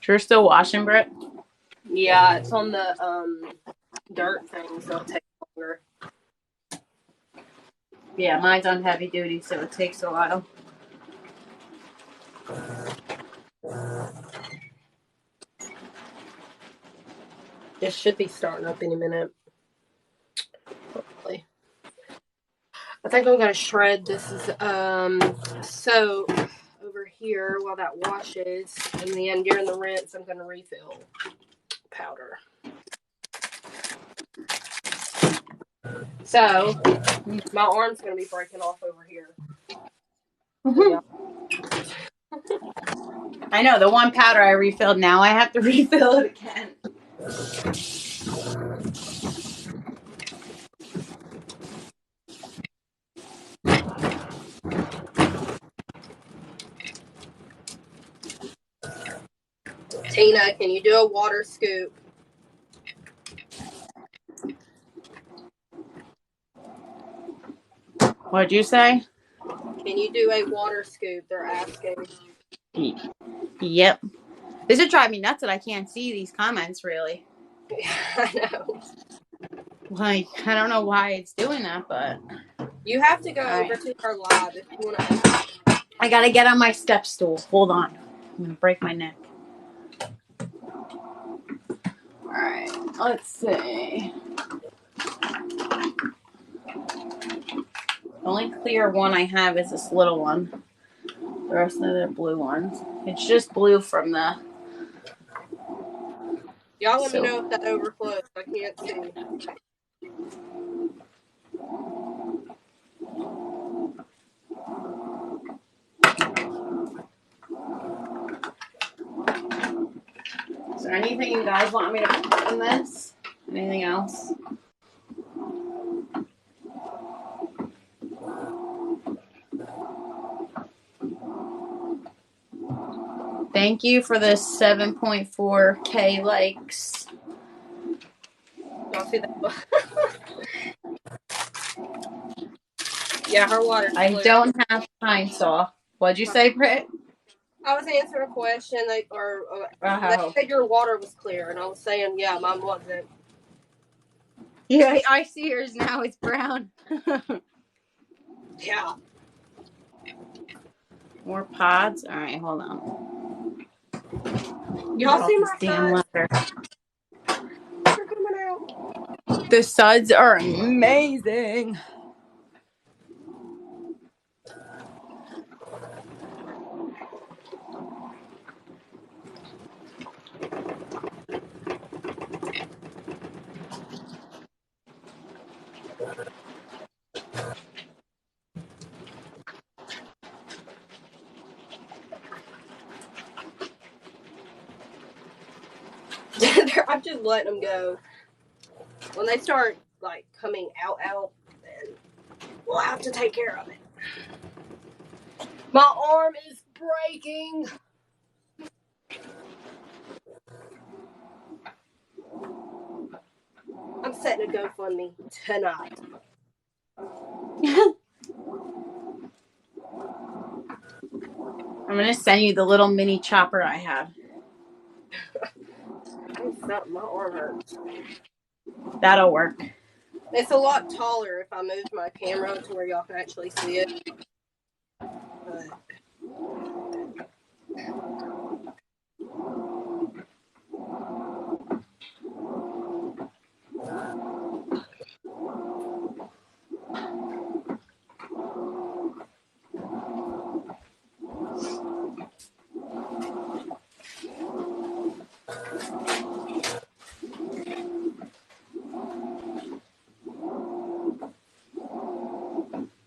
You're still washing, Britt? Yeah, it's on the dirt thing, so it takes longer. Yeah, mine's on heavy duty, so it takes a while. It should be starting up any minute. Hopefully. I think I'm gonna shred this soap over here while that washes, and then during the rinse I'm gonna refill powder. So my arm's gonna be breaking off over here. I know, the one powder I refilled, now I have to refill it again. Tina, can you do a water scoop? What'd you say? Can you do a water scoop? They're asking. Yep. This would drive me nuts that I can't see these comments, really. I know. Like, I don't know why it's doing that, but... You have to go over to our live if you want to. I gotta get on my step stool. Hold on. I'm gonna break my neck. Alright, let's see. The only clear one I have is this little one. The rest of the blue ones. It's just blue from the... Y'all let me know if that overflows. I can't see. Is there anything you guys want me to put in this? Anything else? Thank you for the 7.4K likes. Y'all see that? Yeah, her water's I clear. don't have pine saw. What'd you say, Britt? I was answering a question. They Oh. said your water was clear, and I was saying, yeah, mine wasn't. Yeah, I see yours now. It's brown. Yeah. More pods. All right, hold on. Y'all see my damn suds? letter. They're coming out. The suds are amazing. I'm just letting them go. When they start like coming out, then we'll have to take care of it. My arm is breaking. I'm setting a GoFundMe tonight. I'm gonna send you the little mini chopper I have. My arm hurts. That'll work. It's a lot taller if I moved my camera to where y'all can actually see it.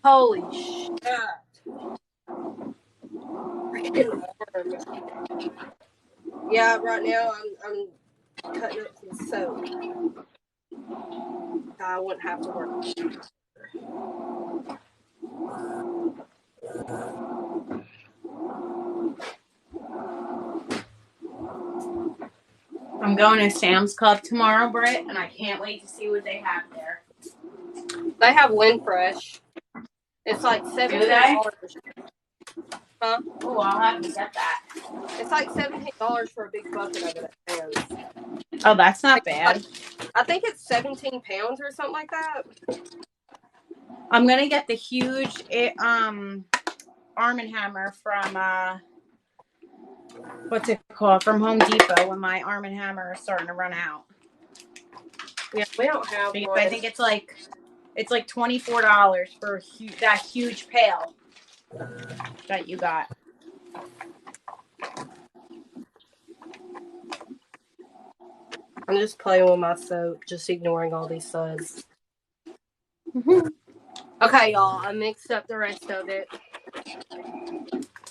But Holy shit. Freaking warm. Yeah, right now I'm cutting up some soap. I wouldn't have to work. I'm going to Sam's Club tomorrow, Britt, and I can't wait to see what they have there. They have Wind Fresh. It's like Do they? $17. Huh? Oh, I'll have to get that. It's like $17 for a big bucket of it at Sam's. Oh, that's not bad. I think it's 17 pounds or something like that. I'm gonna get the huge Arm & Hammer from what's it called, from Home Depot when my Arm & Hammer is starting to run out. Yeah, we don't have Because one. I think it's like $24 for that huge pail that you got. I'm just playing with my soap, just ignoring all these suds. Okay, y'all, I mixed up the rest of it.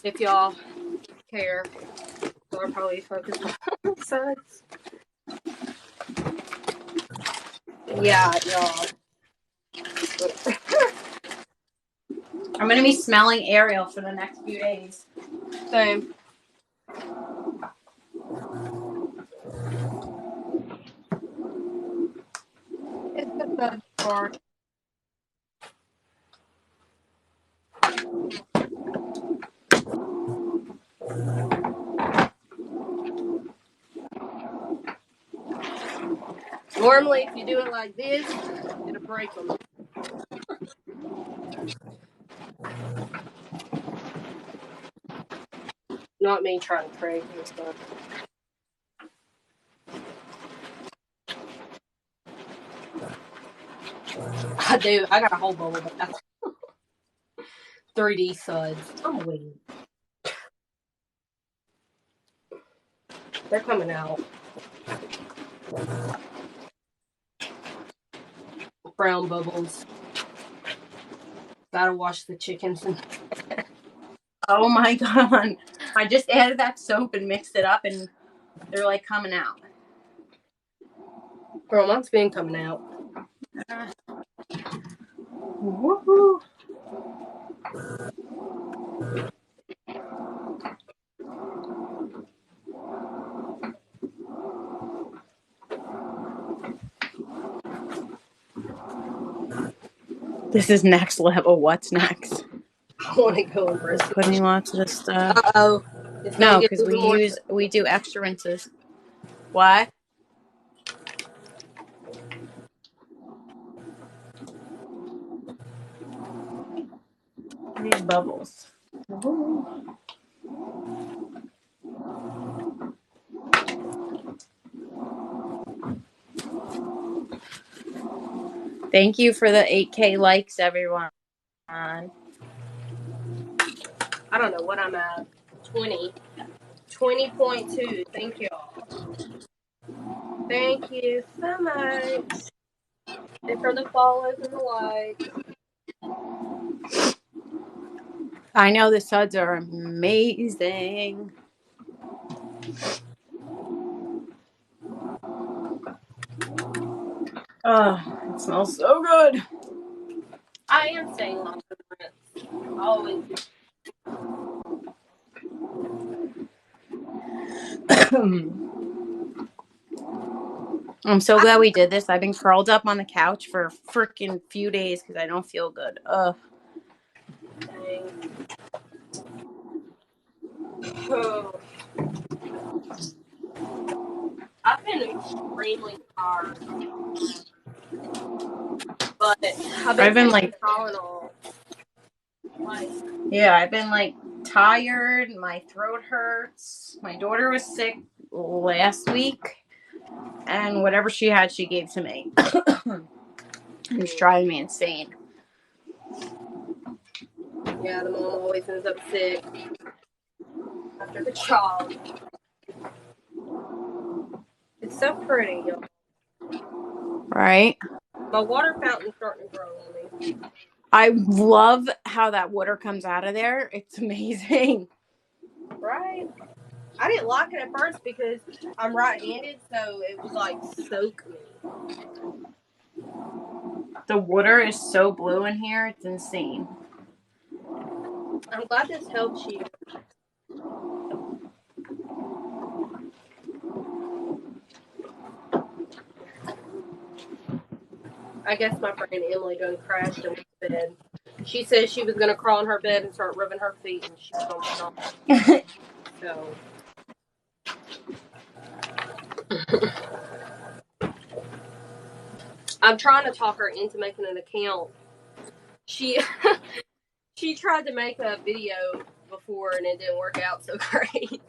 If y'all care, y'all are probably focused on suds. Yeah, y'all. I'm gonna be smelling Ariel for the next few days. Same. It's the sud part. Normally, if you do it like this, it'll break them. Not me trying to pray for stuff. I do. I got a whole bubble bath. 3D suds. I'm waiting. They're coming out. Brown bubbles. Gotta wash the chickens. Oh my god. I just added that soap and mixed it up and they're like coming out. Girl, mine's been coming out. Woohoo. This is next level. What's next? I want to go in brisket. Putting lots of this stuff. Uh-oh. No, because we do extra rinses. What? These bubbles. Thank you for the 8K likes, everyone. I don't know what I'm at. 20. 20.2. Thank y'all. Thank you so much. And for the follows and the likes. I know the suds are amazing. Oh, it smells so good. I am saying lots of rinse. Always. I'm so glad we did this. I've been curled up on the couch for a freaking few days because I don't feel good. Ugh. Dang. Oh. I've been extremely tired. But I've been taking Tylenol. Yeah, I've been like tired. My throat hurts. My daughter was sick last week, and whatever she had, she gave to me. It's driving me insane. Yeah, the mom always ends up sick after the child. It's so pretty, y'all. Right? My water fountain's starting to grow on me. I love how that water comes out of there. It's amazing. Right? I didn't like it at first because I'm right-handed, so it would like soak me. The water is so blue in here. It's insane. I'm glad this helps you. I guess my friend Emily done crashed in bed. She said she was gonna crawl in her bed and start rubbing her feet, and she was gonna snore. So I'm trying to talk her into making an account. She she tried to make a video before and it didn't work out so great.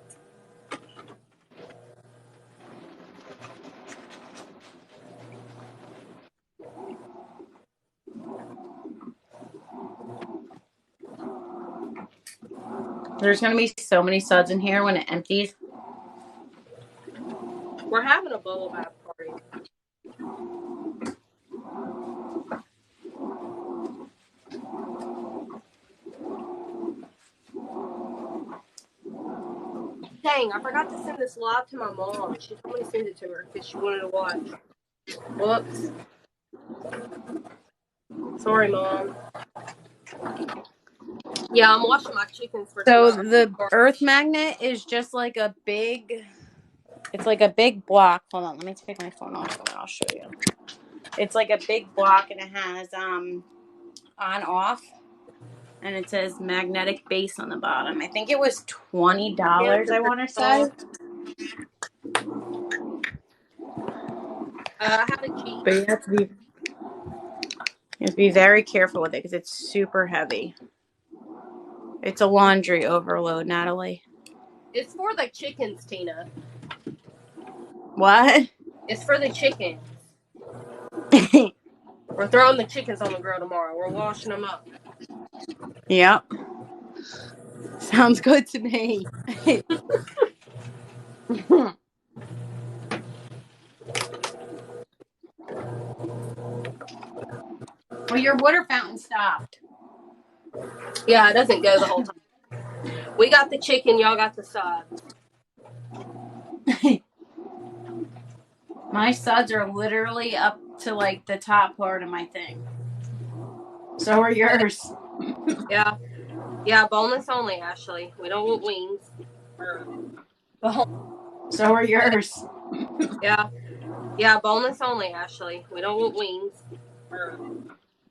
There's going to be so many suds in here when it empties. We're having a bubble bath party. Dang, I forgot to send this live to my mom. She told me to send it to her because she wanted to watch. Whoops. Sorry, Mom. Yeah, I'm washing my chickens for So tonight. the earth magnet is just like a big, it's like a big block. Hold on, let me take my phone off and I'll show you. It's like a big block and it has on off and it says magnetic base on the bottom. I think it was $20, I want to say. I have a Jeep. But you have to be very careful with it because it's super heavy. It's a laundry overload, Natalie. It's for the chickens, Tina. What? It's for the chickens. We're throwing the chickens on the grill tomorrow. We're washing them up. Yep. Sounds good to me. Well, your water fountain stopped. Yeah, it doesn't go the whole time. We got the chicken, y'all got the side. My suds are literally up to like the top part of my thing. So are yours. Yeah. Yeah, boneless only, Ashley. We don't want wings. So are yours. Yeah. Yeah, boneless only, Ashley. We don't want wings.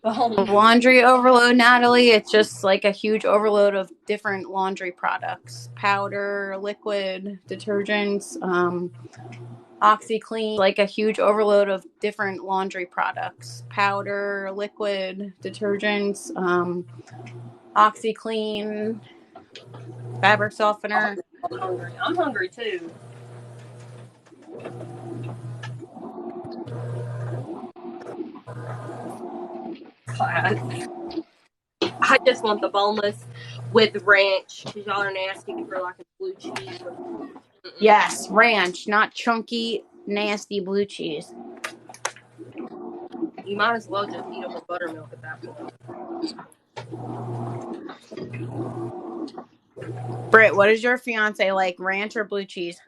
Laundry overload, Natalie. It's just like a huge overload of different laundry products. Powder, liquid, detergents, OxyClean. Like a huge overload of different laundry products. Powder, liquid, detergents, OxyClean, fabric softener. I'm hungry. I'm hungry too. I just want the boneless with ranch because y'all are nasty for like a blue cheese. Yes, ranch, not chunky, nasty blue cheese. You might as well just eat them with buttermilk at that point. Britt, what is your fiance like, ranch or blue cheese?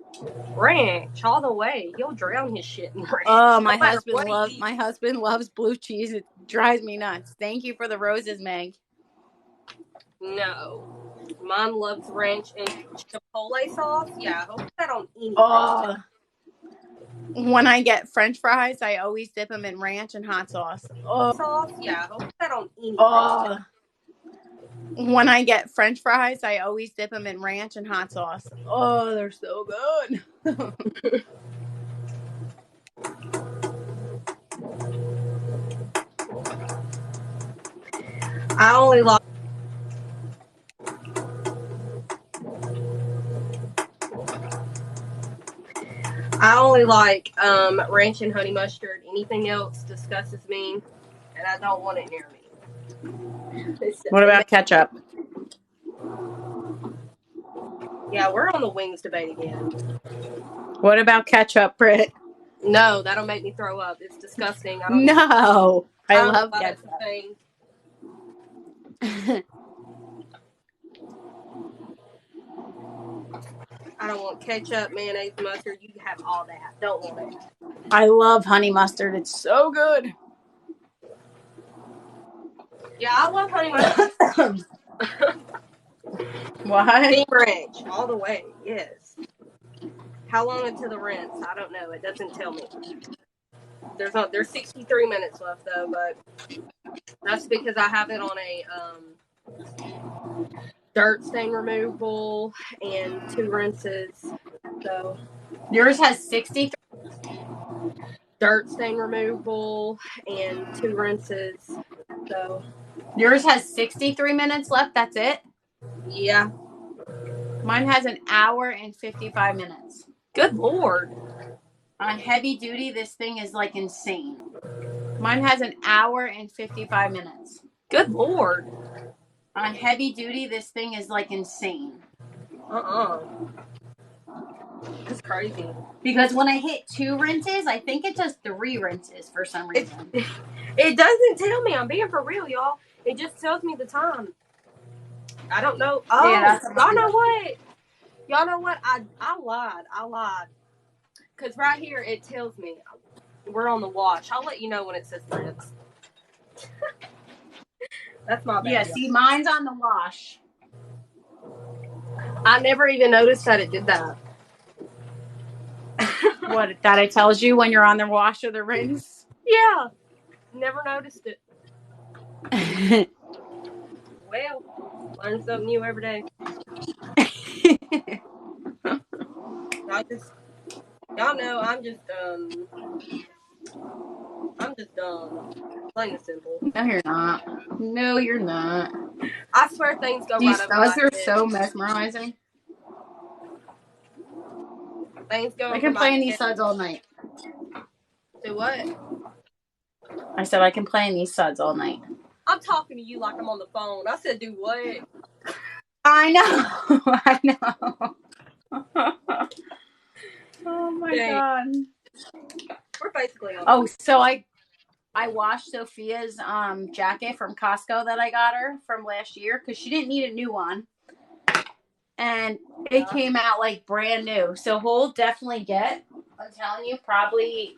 Ranch all the way. He'll drown his shit in ranch. Oh, my husband loves blue cheese. It drives me nuts. Thank you for the roses, Meg. No. Mine loves ranch and chipotle sauce. Yeah, I'll put that on anything. Oh. When I get French fries, I always dip them in ranch and hot sauce. Oh. Yeah, I'll put that on anything. Oh. When I get French fries, I always dip them in ranch and hot sauce. Oh, they're so good. I only like ranch and honey mustard. Anything else disgusts me, and I don't want it near me. What about ketchup? Yeah, we're on the wings debate again. What about ketchup, Britt? No, that'll make me throw up. It's disgusting. I love ketchup. I don't want ketchup, mayonnaise, mustard. You can have all that. Don't want it. I love honey mustard. It's so good. Yeah, I love honey mustard. What? Steam ranch, all the way. Yes. How long until the rinse? I don't know. It doesn't tell me. There's 63 minutes left though, but that's because I have it on a dirt stain removal and 2 rinses. So yours has 63. Dirt stain removal and 2 rinses. So yours has 63 minutes left. That's it. Yeah. Mine has an hour and 55 minutes. Good Lord. On heavy duty, this thing is like insane. Mine has an hour and 55 minutes. Good Lord. On heavy duty, this thing is like insane. That's crazy. Because when I hit 2 rinses, I think it does 3 rinses for some reason. It doesn't tell me. I'm being for real, y'all. It just tells me the time. I don't know. Oh, yeah, y'all know what? Y'all know what? I lied. Because right here it tells me we're on the wash. I'll let you know when it says rinse. That's my bad. Yeah, see, mine's on the wash. I never even noticed that it did that. What, that it tells you when you're on the wash or the rinse? Yeah. Never noticed it. Well, learn something new every day. Y'all know I'm just dumb. Plain and simple. No, you're not. No, you're not. I swear things go These right over my suds are head. so mesmerizing. Things go I can play in these suds all night. Do what? I said I can play in these suds all night. I'm talking to you like I'm on the phone. I said do what? I know. I know. Oh my God. We're basically on. Oh, so I washed Sophia's jacket from Costco that I got her from last year because she didn't need a new one. And it came out like brand new. So he'll definitely get, I'm telling you, probably,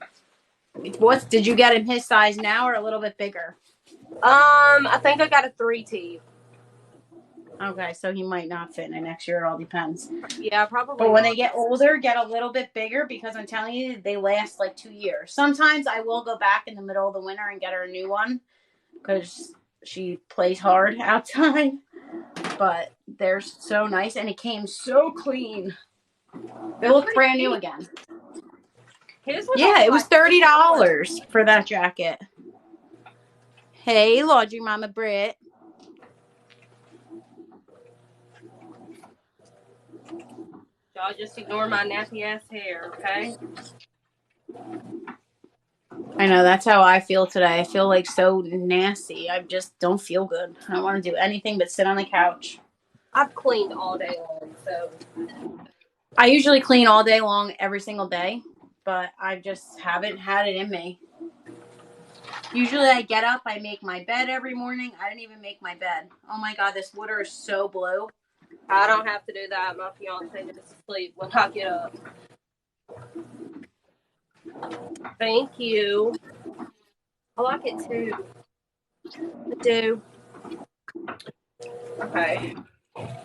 what did you get in his size now or a little bit bigger? I think I got a 3T. Okay, so he might not fit in it next year. It all depends. Yeah, probably. But when they get older, get a little bit bigger because I'm telling you, they last like 2 years. Sometimes I will go back in the middle of the winter and get her a new one because she plays hard outside. But they're so nice and it came so clean. They look brand new again. Yeah, it was $30 for that jacket. Hey, Laundry Mama Britt. Y'all just ignore my nappy ass hair, okay? I know, that's how I feel today. I feel like so nasty. I just don't feel good. I don't want to do anything but sit on the couch. I've cleaned all day long, so. I usually clean all day long every single day, but I just haven't had it in me. Usually I get up, I make my bed every morning. I didn't even make my bed. Oh my God, this water is so blue. I don't have to do that. My fiance is asleep when I get up. Thank you. I like it too. I do. Okay.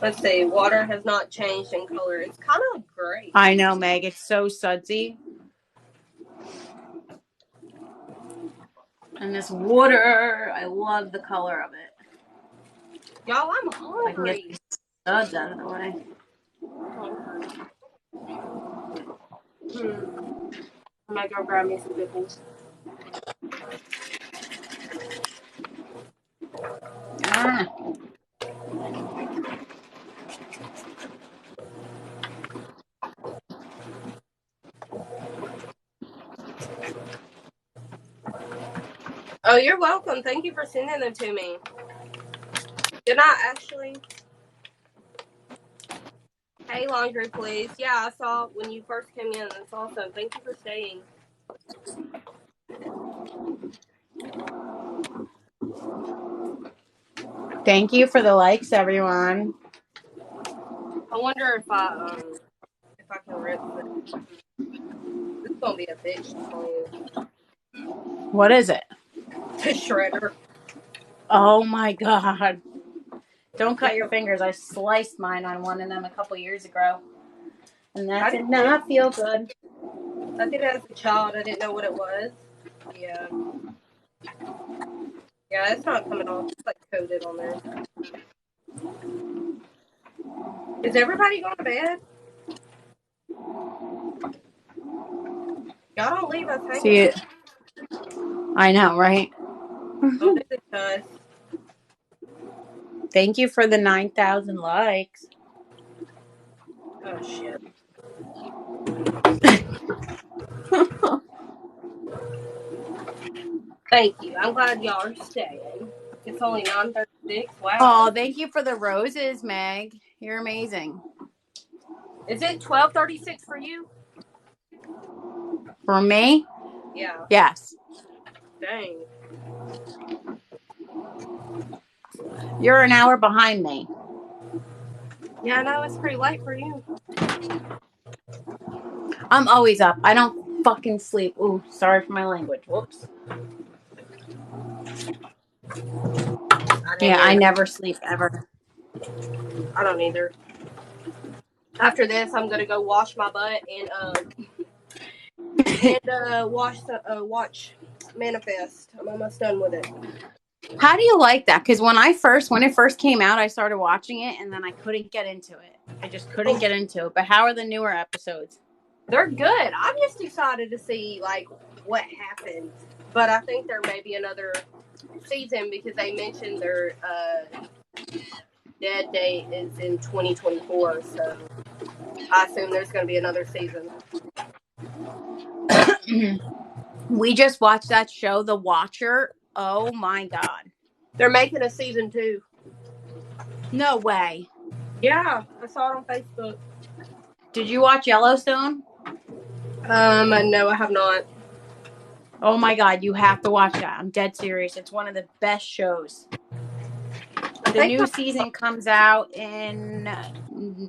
Let's see. Water has not changed in color. It's kind of gray. I know, Meg. It's so sudsy. And this water, I love the color of it. Y'all, I'm hungry. I can get these suds out of the way. I might go grab me some pickles. Oh, you're welcome. Thank you for sending them to me. Did I actually? Hey, laundry, please. Yeah, I saw when you first came in. That's awesome. Thank you for staying. Thank you for the likes, everyone. I wonder if I can rip this. This is gonna be a bitch phone. What is it? The shredder. Oh my god. Don't cut your fingers. I sliced mine on one of them a couple years ago. And that did not feel good. I did it as a child. I didn't know what it was. Yeah. Yeah, it's not coming off. It's like coated on there. Is everybody going to bed? Y'all don't leave us hanging. See it. I know, right? Don't do this to us. Thank you for the 9,000 likes. Oh, shit. Thank you. I'm glad y'all are staying. It's only 9:36. Wow. Oh, thank you for the roses, Meg. You're amazing. Is it 12:36 for you? For me? Yeah. Yes. Dang. You're an hour behind me. Yeah, I know. It's pretty late for you. I'm always up. I don't fucking sleep. Ooh, sorry for my language. Whoops. I never sleep ever. I don't either. After this, I'm gonna go wash my butt and watch Manifest. I'm almost done with it. How do you like that? Because when it first came out, I started watching it and then I couldn't get into it. I just couldn't get into it. But how are the newer episodes? They're good. I'm just excited to see like what happens. But I think there may be another season because they mentioned their dead date is in 2024. So I assume there's going to be another season. We just watched that show, The Watcher. Oh my god. They're making a season 2. No way. Yeah, I saw it on Facebook. Did you watch Yellowstone? No, I have not. Oh my god, you have to watch that. I'm dead serious. It's one of the best shows. The new season comes out in,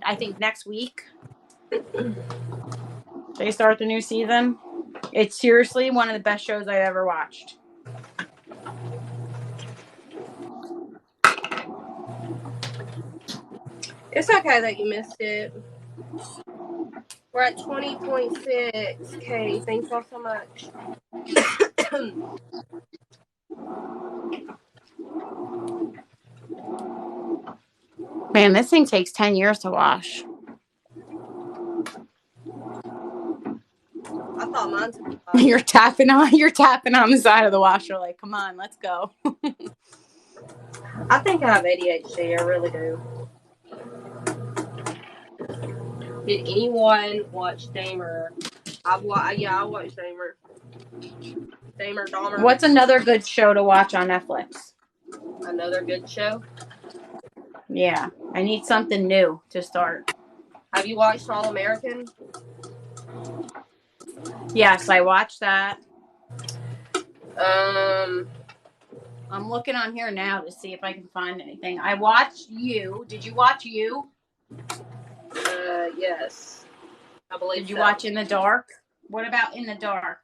I think, next week. They start the new season. It's seriously one of the best shows I've ever watched. It's okay that you missed it. We're at 20.6K. Thank y'all so much. Man, this thing takes 10 years to wash. I thought mine took 5. You're tapping on the side of the washer like, come on, let's go. I think I have ADHD. I really do. Did anyone watch Damer? I watched Damer. Dahmer. What's another good show to watch on Netflix? Another good show? Yeah, I need something new to start. Have you watched All American? Yes, I watched that. I'm looking on here now to see if I can find anything. I watched You. Did you watch You? Yes. I believe. Did you watch In the Dark? What about In the Dark?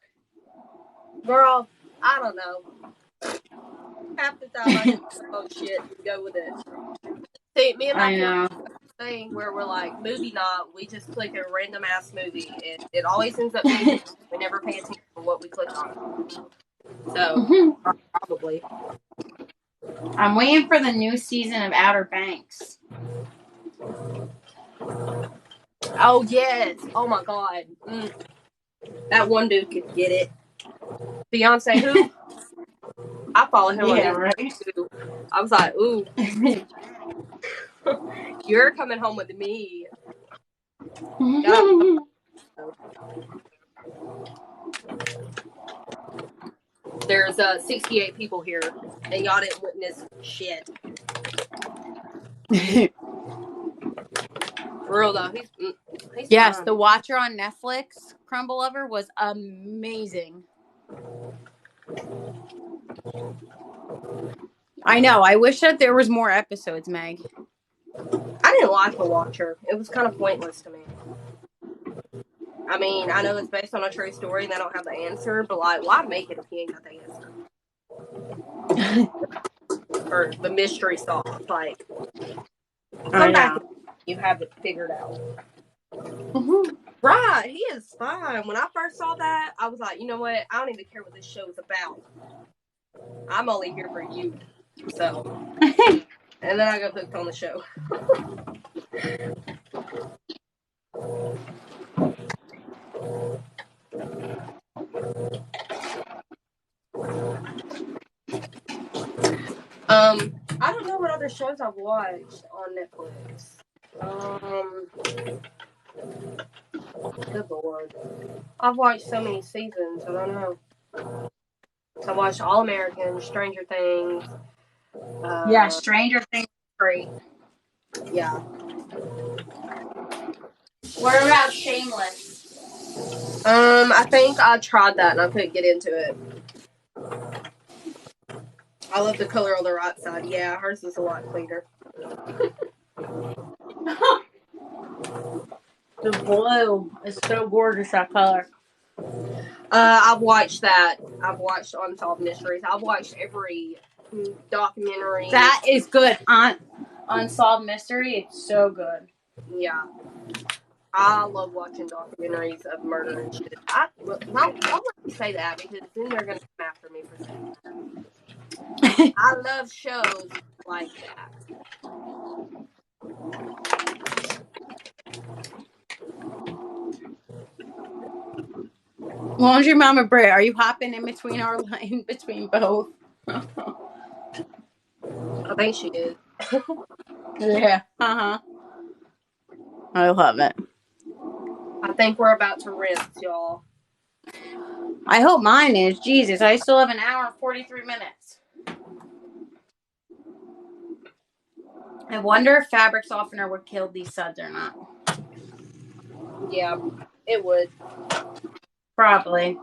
Girl, I don't know. Half the time I just oh shit and go with it. See, me and my thing where we're like movie night, we just click a random ass movie and it always ends up being we never pay attention to what we click on. So probably. I'm waiting for the new season of Outer Banks. Oh yes! Oh my god! That one dude could get it. Beyonce who? I follow him on YouTube. I was like, ooh, you're coming home with me. There's 68 people here, and y'all didn't witness shit. For real though, he's yes, fine. The Watcher on Netflix, Crumble Lover, was amazing. I know. I wish that there was more episodes, Meg. I didn't like The Watcher. It was kind of pointless to me. I mean, I know it's based on a true story and they don't have the answer, but like, why make it if you ain't got the answer? Or the mystery solved. Like, I come back know. and you have it figured out. Right, he is fine. When I first saw that, I was like, you know what? I don't even care what this show is about. I'm only here for you. So, and then I got hooked on the show. I don't know what other shows I've watched on Netflix. Good lord. I've watched so many seasons, I don't know. So I watched All American, Stranger Things. Yeah, Stranger Things is great. Yeah. What about Shameless? I think I tried that and I couldn't get into it. I love the color on the right side. Yeah, hers is a lot cleaner. The blue is so gorgeous, that color. I've watched that. I've watched Unsolved Mysteries. I've watched every documentary. That is good. Unsolved Mystery, it's so good. Yeah. I love watching documentaries of murder and shit. I won't let you say that because then they're going to come after me for saying that. I love shows like that. Laundry Mama Brit, are you hopping in between both? I think she is. Yeah. Uh-huh. I love it. I think we're about to rinse, y'all. I hope mine is. Jesus, I still have an hour and 43 minutes. I wonder if fabric softener would kill these suds or not. Yeah, it would. Probably.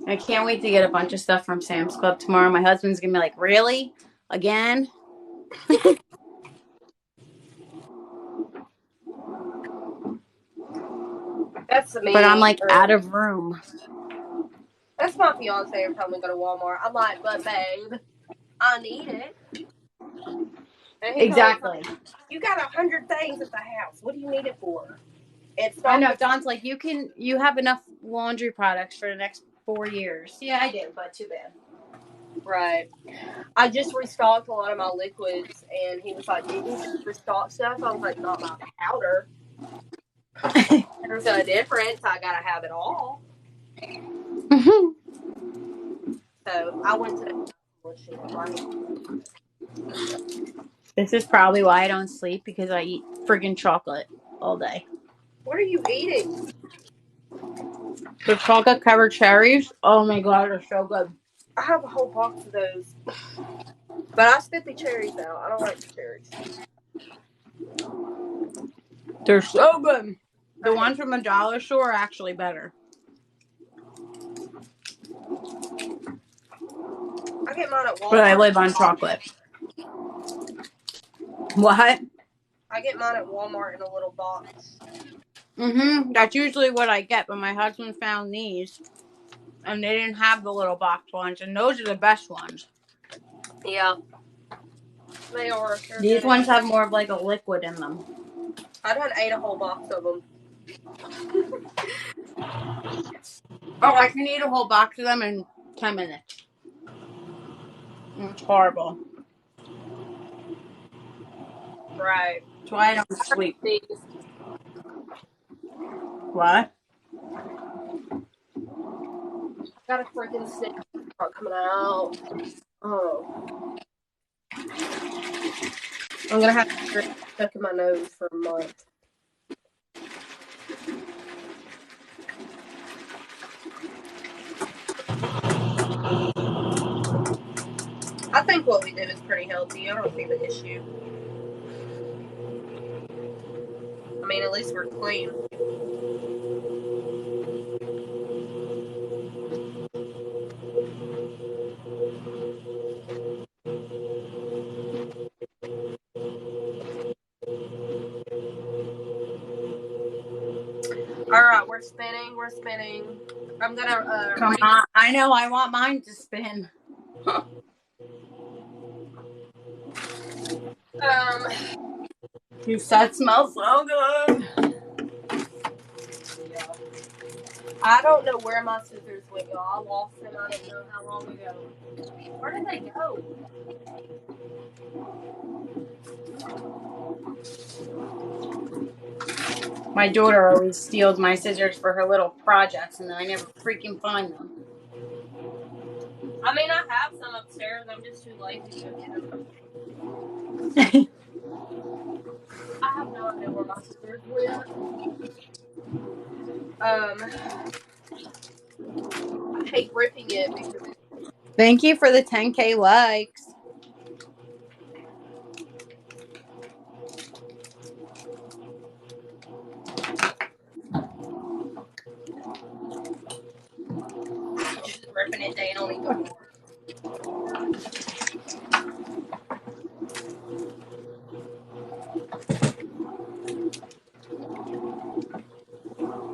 I can't wait to get a bunch of stuff from Sam's Club tomorrow. My husband's going to be like, really? Again? That's me. But I'm like out of room. That's my fiance every time we go to Walmart. I'm like, but babe, I need it. And he Exactly. goes, you got 100 things at the house. What do you need it for? It's I not. know. Don's like, you have enough laundry products for the next 4 years. Yeah, I do, but too bad. Right. I just restocked a lot of my liquids, and he was like, "Did you just restock stuff?" I was like, "Not my powder." There's a difference. I gotta have it all. So I went to the This is probably why I don't sleep, because I eat friggin' chocolate all day. What are you eating? The chocolate covered cherries. Oh my god, they're so good. I have a whole box of those, but I spit the cherries out. I don't like the cherries. They're so good. The ones from the dollar store are actually better. I get mine at Walmart. But I live on chocolate. What? I get mine at Walmart in a little box. That's usually what I get, but my husband found these, and they didn't have the little box ones, and those are the best ones. Yeah. They are. These ones have more of like a liquid in them. I done ate a whole box of them. Oh, I can eat a whole box of them in 10 minutes. It's horrible. Right. That's why I don't sleep. What? Got a freaking snake coming out. Oh. I'm gonna have to stuck in my nose for a month. I think what we did is pretty healthy. I don't see the issue. I mean, at least we're clean. spinning. I'm gonna Come on. I know. I want mine to spin. You said smells so good. Yeah. I don't know where my scissors went, y'all. I lost them. I don't know how long ago. Where did they go? My daughter always steals my scissors for her little projects, and then I never freaking find them. I mean, I have some upstairs. I'm just too lazy to go get them. I have no idea where my scissors went. I hate ripping it because Thank you for the 10K likes. just ripping it down even more.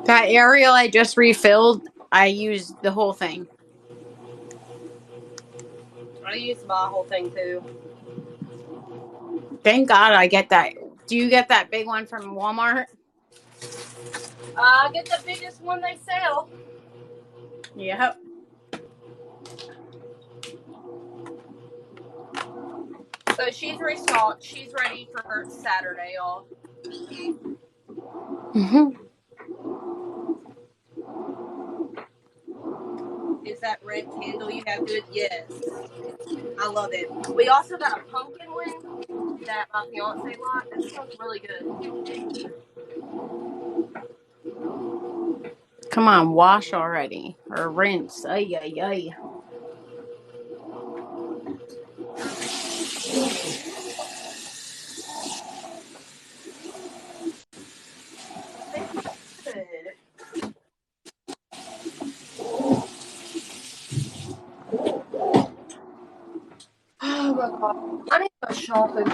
That Ariel I just refilled, I used the whole thing. I use my whole thing too. Thank God I get that. Do you get that big one from Walmart? I get the biggest one they sell. Yep. So she's restocked. She's ready for Saturday, y'all. Is that red candle you have good? Yes. I love it. We also got a pumpkin one that my fiance liked. That smells really good. Come on, wash already. Or rinse. Ay, ay, ay. Good. Oh my god. I need to go shopping.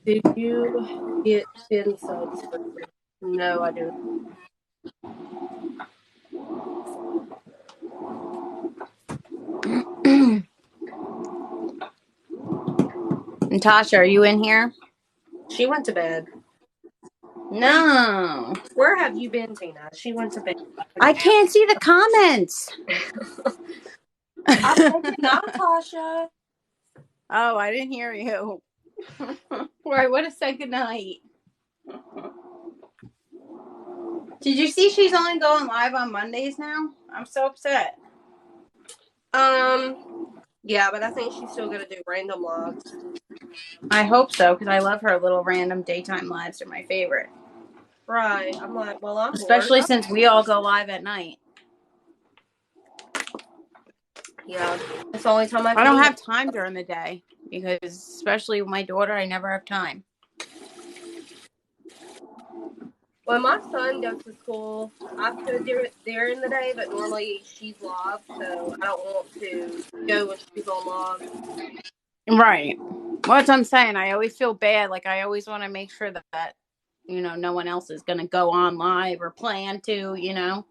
Did you get 10 subs for free? No, I didn't. Natasha, are you in here? She went to bed. No. Where have you been, Tina? She went to bed. I can't see the comments. I said good night, Tasha. Oh, I didn't hear you. Or I would have said goodnight. Did you see she's only going live on Mondays now? I'm so upset. Yeah, but I think she's still gonna do random lives. I hope so, because I love her little random daytime lives. They're my favorite. Right. I'm like, well, I'm Especially bored. since we all go live at night. Yeah, it's the only time I I can don't do have it. time during the day because, especially with my daughter, I never have time. When my son goes to school, I could do it during the day, but normally she's live, so I don't want to go when she's on live. Right. Well, that's what I'm saying. I always feel bad. Like, I always want to make sure that, no one else is going to go on live or plan to. Yeah,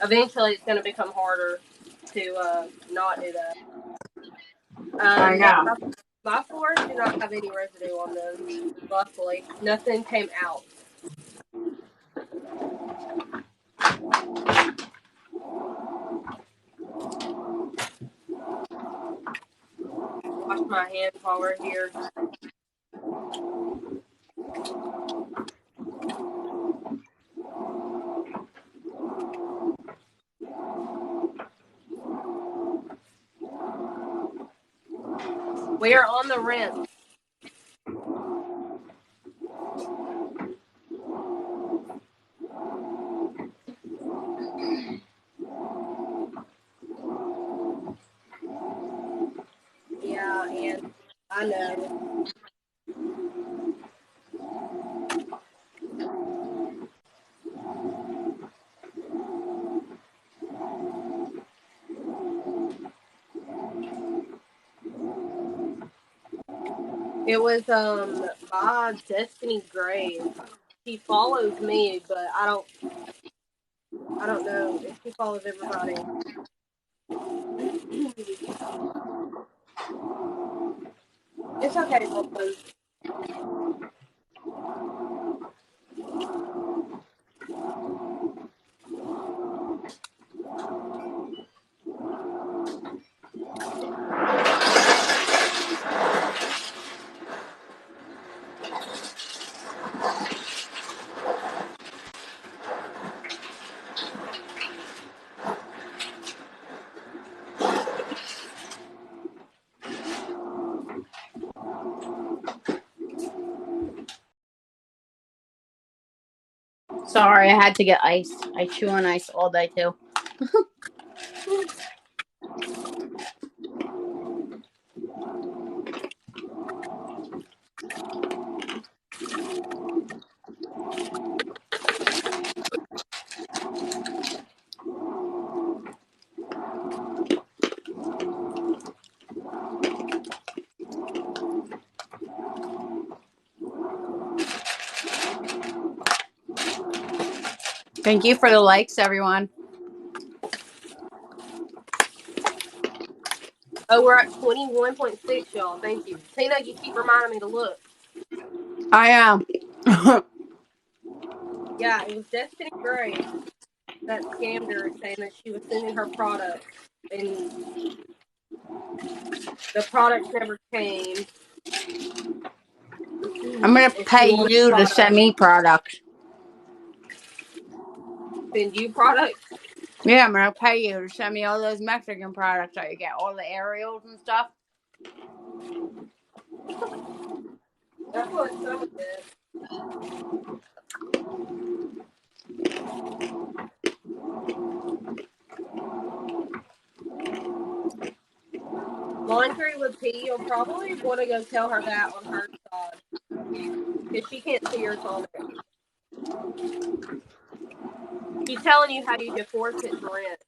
eventually it's going to become harder to not do that. I No, know. my floors do not have any residue on them. Luckily, nothing came out. Wash my hands while we're here. We are on the rim. Yeah, and I know. It was by Destiny Gray. She follows me, but I don't know if she follows everybody. It's okay, Brooklyn. Sorry, I had to get ice. I chew on ice all day too. Thank you for the likes, everyone. Oh, we're at 21.6, y'all. Thank you. Tina, you keep reminding me to look. I am. Yeah, it was Destiny Gray that scammed her saying that she was sending her product, and the products never came. I'm going to pay you to send me products. Send you products? Yeah, I'm going to pay you to send me all those Mexican products that you get, all the aerials and stuff. That's what someone did. Laundry with P, you'll probably want to go tell her that on her side. Because she can't see your comments. She's telling you how you can force it to rinse.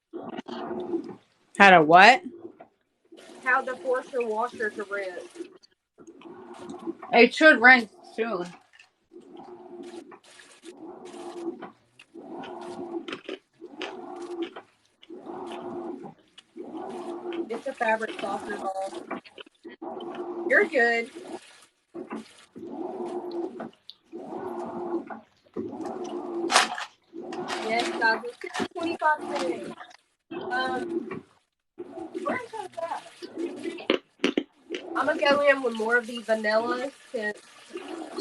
How to what? How to force your washer to rinse. It should rinse soon. It's a fabric softener ball. You're good. Yes, guys, let's get to 25 minutes. Where is that? I'm gonna go in with more of the vanillas since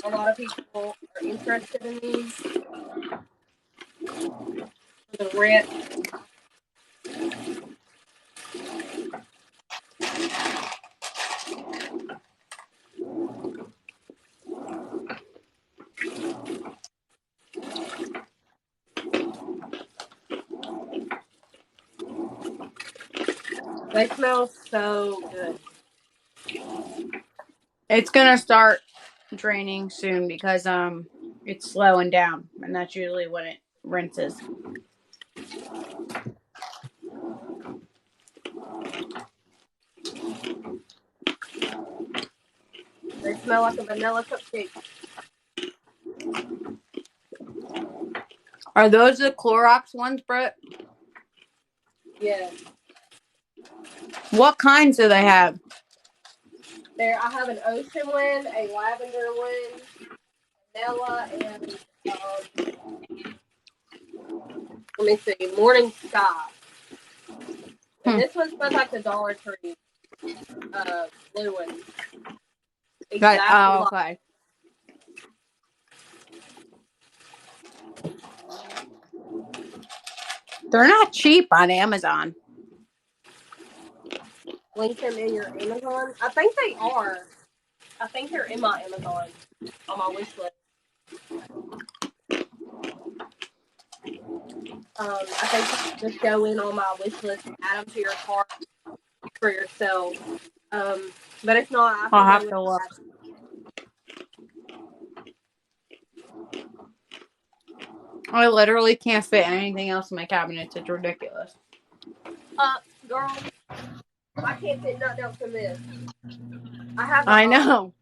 a lot of people are interested in these. The red. They smell so good. It's going to start draining soon because it's slowing down, and that's usually when it rinses. They smell like a vanilla cupcake. Are those the Clorox ones, Britt? Yeah. What kinds do they have? There, I have an ocean one, a lavender one, vanilla, and let me see, morning sky. And this one smells like the Dollar Tree blue one. Exactly. Oh, okay. They're not cheap on Amazon. Link them in your Amazon. I think they are. I think they're in my Amazon on my wish list. I think you just go in on my wish list and add them to your cart for yourself. But if not, I'll have to look. I literally can't fit anything else in my cabinets. It's ridiculous. Girl, I can't fit nothing else in this. I have I know.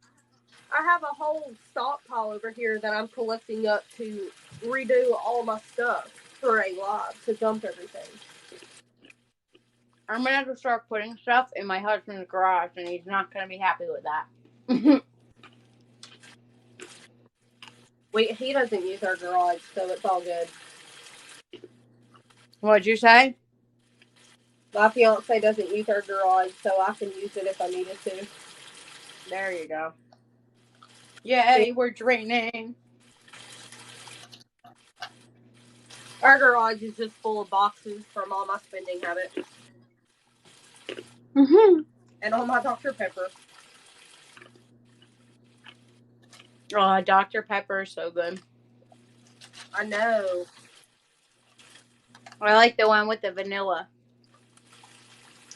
I have a whole stockpile over here that I'm collecting up to redo all my stuff for a live to dump everything. I'm gonna have to start putting stuff in my husband's garage, and he's not gonna be happy with that. He doesn't use our garage, so it's all good. What'd you say? My fiance doesn't use our garage, so I can use it if I needed to. There you go. Yay, we're draining. Our garage is just full of boxes from all my spending habits. Mm-hmm. And all my Dr. Pepper. Oh, Dr. Pepper is so good. I know. I like the one with the vanilla.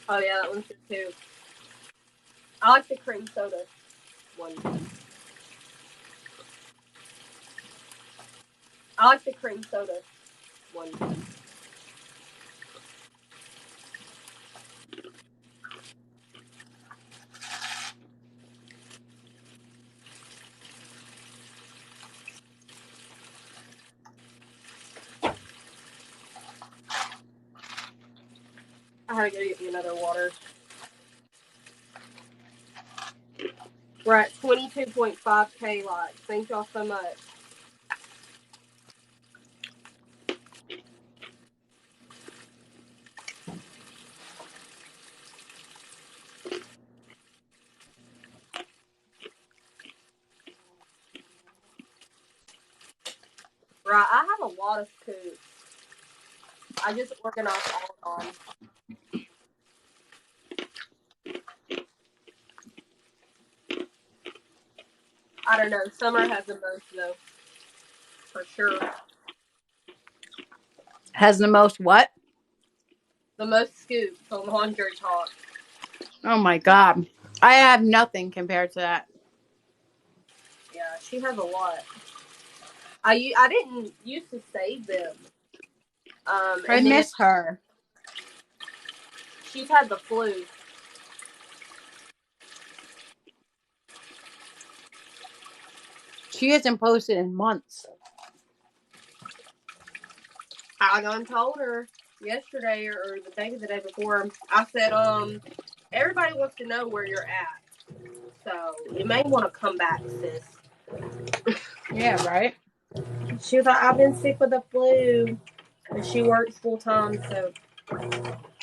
Oh, yeah, that one's good too. I like the cream soda one. I like the cream soda one. I had to go get me another water. We're at 22.5K likes. Thank y'all so much. Right, I have a lot of scoops. I just organized all of them. I don't know. Summer has the most, though. For sure. Has the most what? The most scoops on Laundry Talk. Oh my god. I have nothing compared to that. Yeah, she has a lot. I didn't used to save them. I miss her. She's had the flu. She hasn't posted in months. I done told her yesterday or the day before. I said, everybody wants to know where you're at. So you may want to come back, sis. Yeah, right? She was like, I've been sick with the flu. And she works full time, so.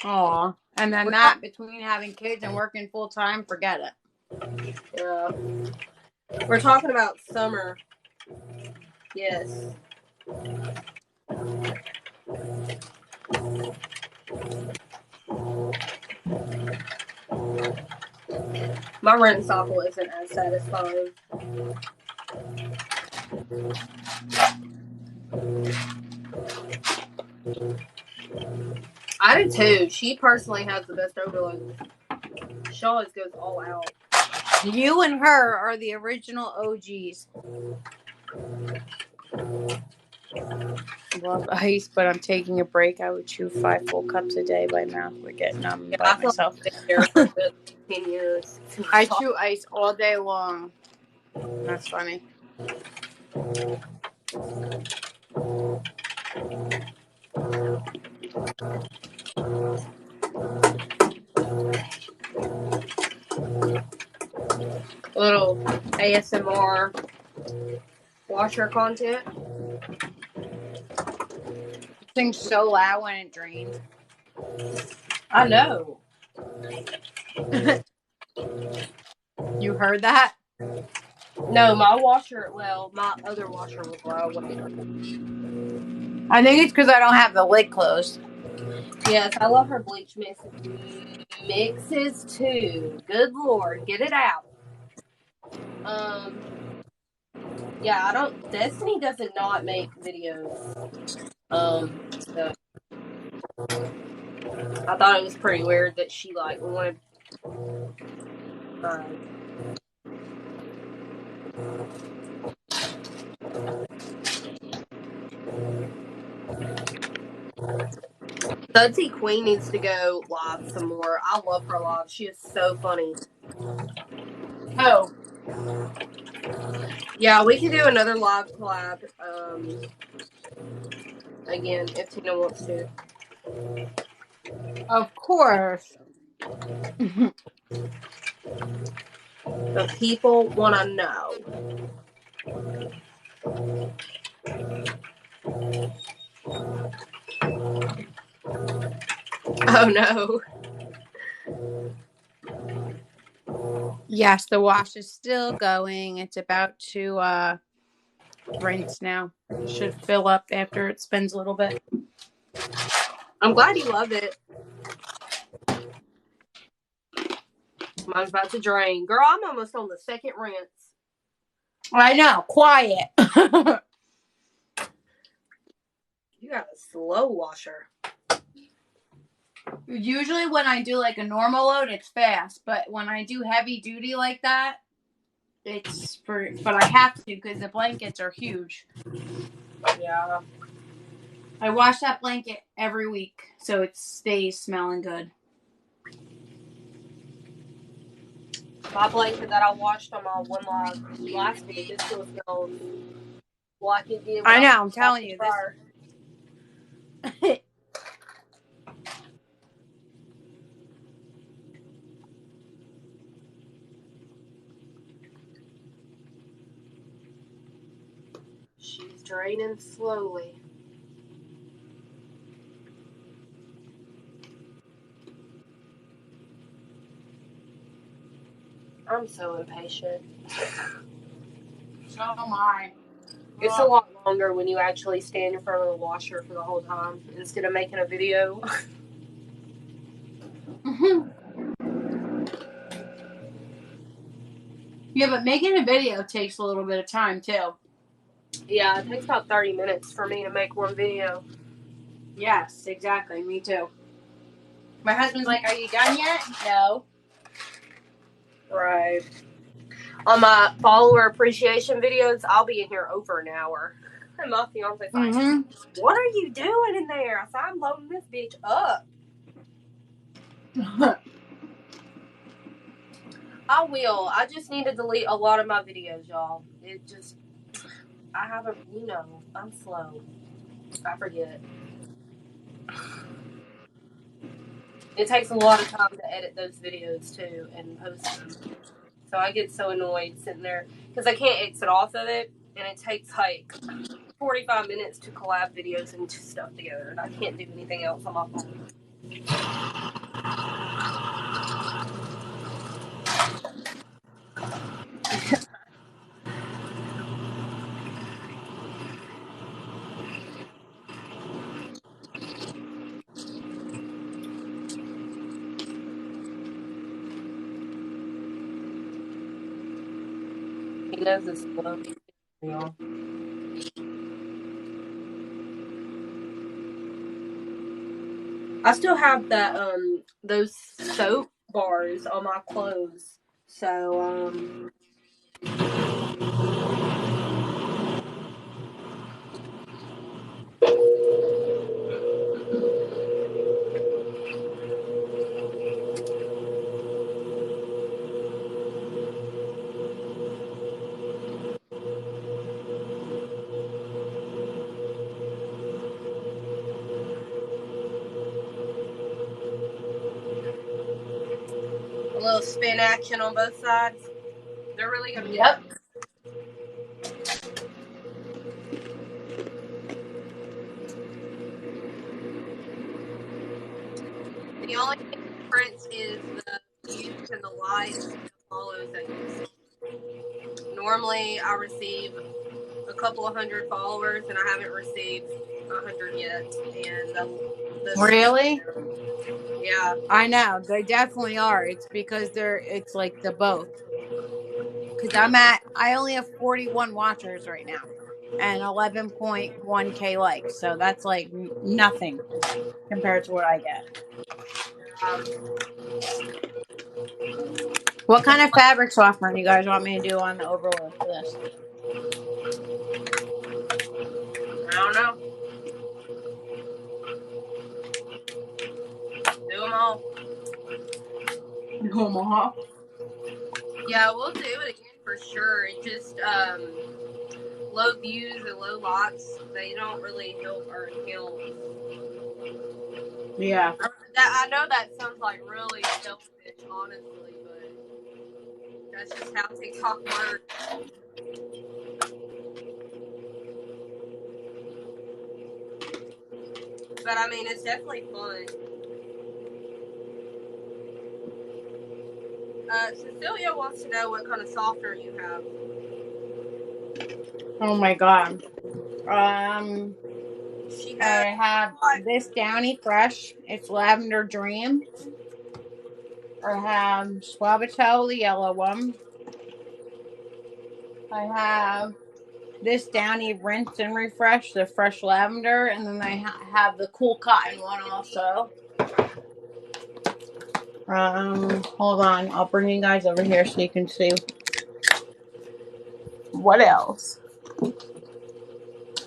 Aw. And then that, between having kids and working full time, forget it. Yeah. We're talking about summer. Yes. My rent cycle isn't as satisfying. I do too. She personally has the best overload. She always goes all out. You and her are the original OGs. Love ice, but I'm taking a break. I would chew 5 full cups a day by mouth. We're getting by myself. I've been there for a good 10 years. I chew ice all day long. That's funny. Little ASMR washer content. Thing's so loud when it drains. I know. You heard that? No, my other washer was loud. I think it's because I don't have the lid closed. Yes, I love her bleach mixes too. Good Lord, get it out. Yeah, Destiny doesn't not make videos. So I thought it was pretty weird that she wanted. Sudsy Queen needs to go live some more. I love her live. She is so funny. Oh. Yeah, we can do another live collab again if Tina wants to. Of course. The people want to know. Oh no. Yes, the wash is still going. It's about to rinse now. It should fill up after it spins a little bit. I'm glad you love it. Mine's about to drain. Girl, I'm almost on the second rinse. I know. Quiet. You got a slow washer. Usually when I do like a normal load, it's fast. But when I do heavy duty like that, but I have to because the blankets are huge. Yeah. I wash that blanket every week so it stays smelling good. My blanket that I washed on my one last week, it still smells like it did when I I know, I'm put it out telling the you dryer. this. She's draining slowly. I'm so impatient. So am I. It's a lot longer when you actually stand in front of the washer for the whole time instead of making a video. Yeah, but making a video takes a little bit of time too. Yeah, it takes about 30 minutes for me to make one video. Yes, exactly. Me too. My husband's like, "Are you done yet?" No. Right. On my follower appreciation videos, I'll be in here over an hour. And my fiance's like, what are you doing in there? I said, I'm loading this bitch up. I will. I just need to delete a lot of my videos, y'all. I haven't, I'm slow. I forget. It takes a lot of time to edit those videos, too, and post them. So I get so annoyed sitting there because I can't exit off of it, and it takes like 45 minutes to collab videos and stuff together, and I can't do anything else on my phone. He knows it's slow, y'all. I still have that those soap bars on my clothes. So a little spin action on both sides. They're really gonna Yep. The only difference is the views and the likes and the follows that you see. Normally I receive a couple of hundred followers and I haven't received 100 yet. And the Really? yeah. I know. They definitely are. It's because it's like the both. Because I only have 41 watchers right now and 11.1K likes. So that's like nothing compared to what I get. Um, What kind of fabric softener do you guys want me to do on the overload for this? I don't know. Do them all. Omaha. Yeah, we'll do it again for for sure. It's just low views and low likes. They don't really help our account. Yeah. I know that sounds like really selfish, honestly, but that's just how TikTok works. But I mean, it's definitely fun. Cecilia wants to know what kind of softener you have. Oh my god. She I has have this Downy Fresh. It's Lavender Dream. I have Suavitel, the yellow one. I have this Downy Rinse and Refresh, the fresh lavender, and then I have the cool cotton one also. Hold on, I'll bring you guys over here so you can see what else.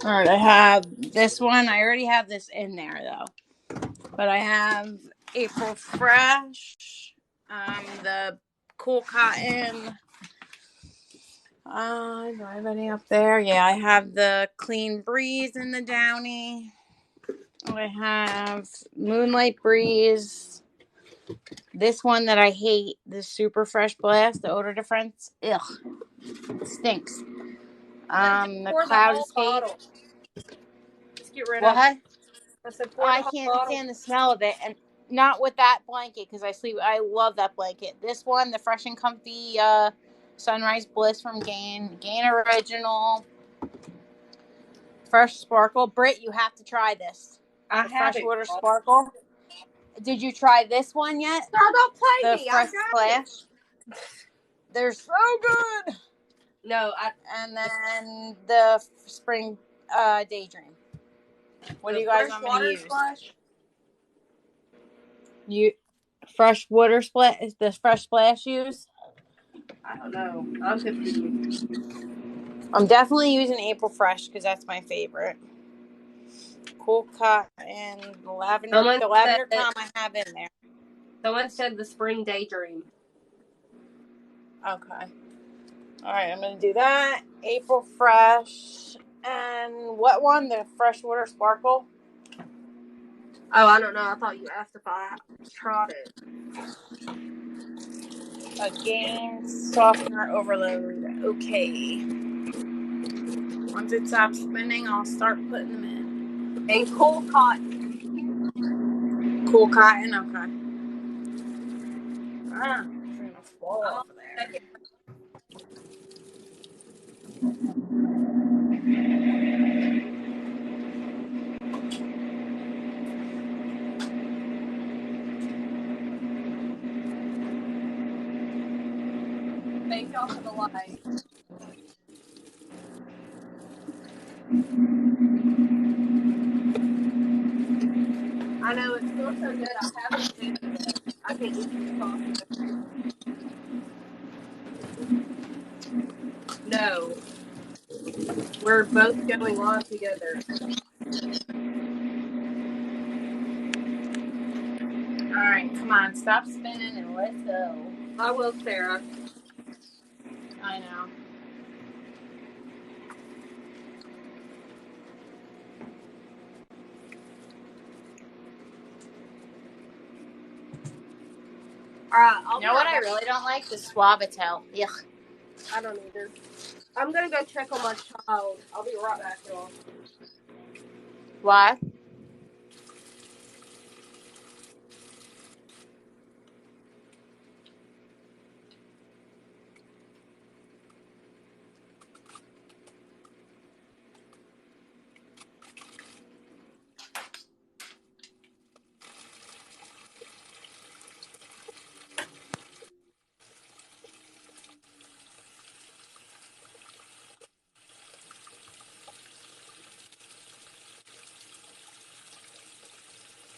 All right, I have this one. I already have this in there though, but I have April Fresh, the cool cotton. Do I have any up there? Yeah, I have the Clean Breeze in the Downy. I have Moonlight Breeze. This one that I hate, the Super Fresh Blast, the odor difference. Ugh, it stinks. The Cloud Escape. Bottle. Let's get rid of it. What? I said pour the I whole can't bottle. stand the smell of it, and not with that blanket because I love that blanket. This one, the Fresh and Comfy Sunrise Bliss from Gain Original. Fresh Sparkle. Britt, you have to try this. I The have it. Freshwater Sparkle. Did you try this one yet? Girl, don't play The me. Fresh I got Splash. it. They're so good. No, And then the Spring Daydream. What do you guys want me to use? Splash? You Fresh water splash? Is the Fresh Splash use? I don't know. I'm confused. I'm definitely using April Fresh because that's my favorite. Cool cotton and lavender. The lavender calm I have in there. Someone said the Spring Daydream. Okay. All right, I'm gonna do that. April Fresh and what one? The Freshwater Sparkle. Oh, I don't know. I thought you asked if I tried it. Again, softener overload. Okay. Once it stops spinning, I'll start putting them in. And cool cotton. Cool cotton. Okay. Ah, it's gonna fall off of there. Thank y'all for the light. I know it smells so good. I haven't tasted it. I can eat this coffee. No, we're both going live together. All right, come on, stop spinning and let's go. I will, Sarah. I know. All right. You know what I really don't like? The Suavitel. Yuck. I don't either. I'm gonna go check on my child. I'll be right back, y'all. What?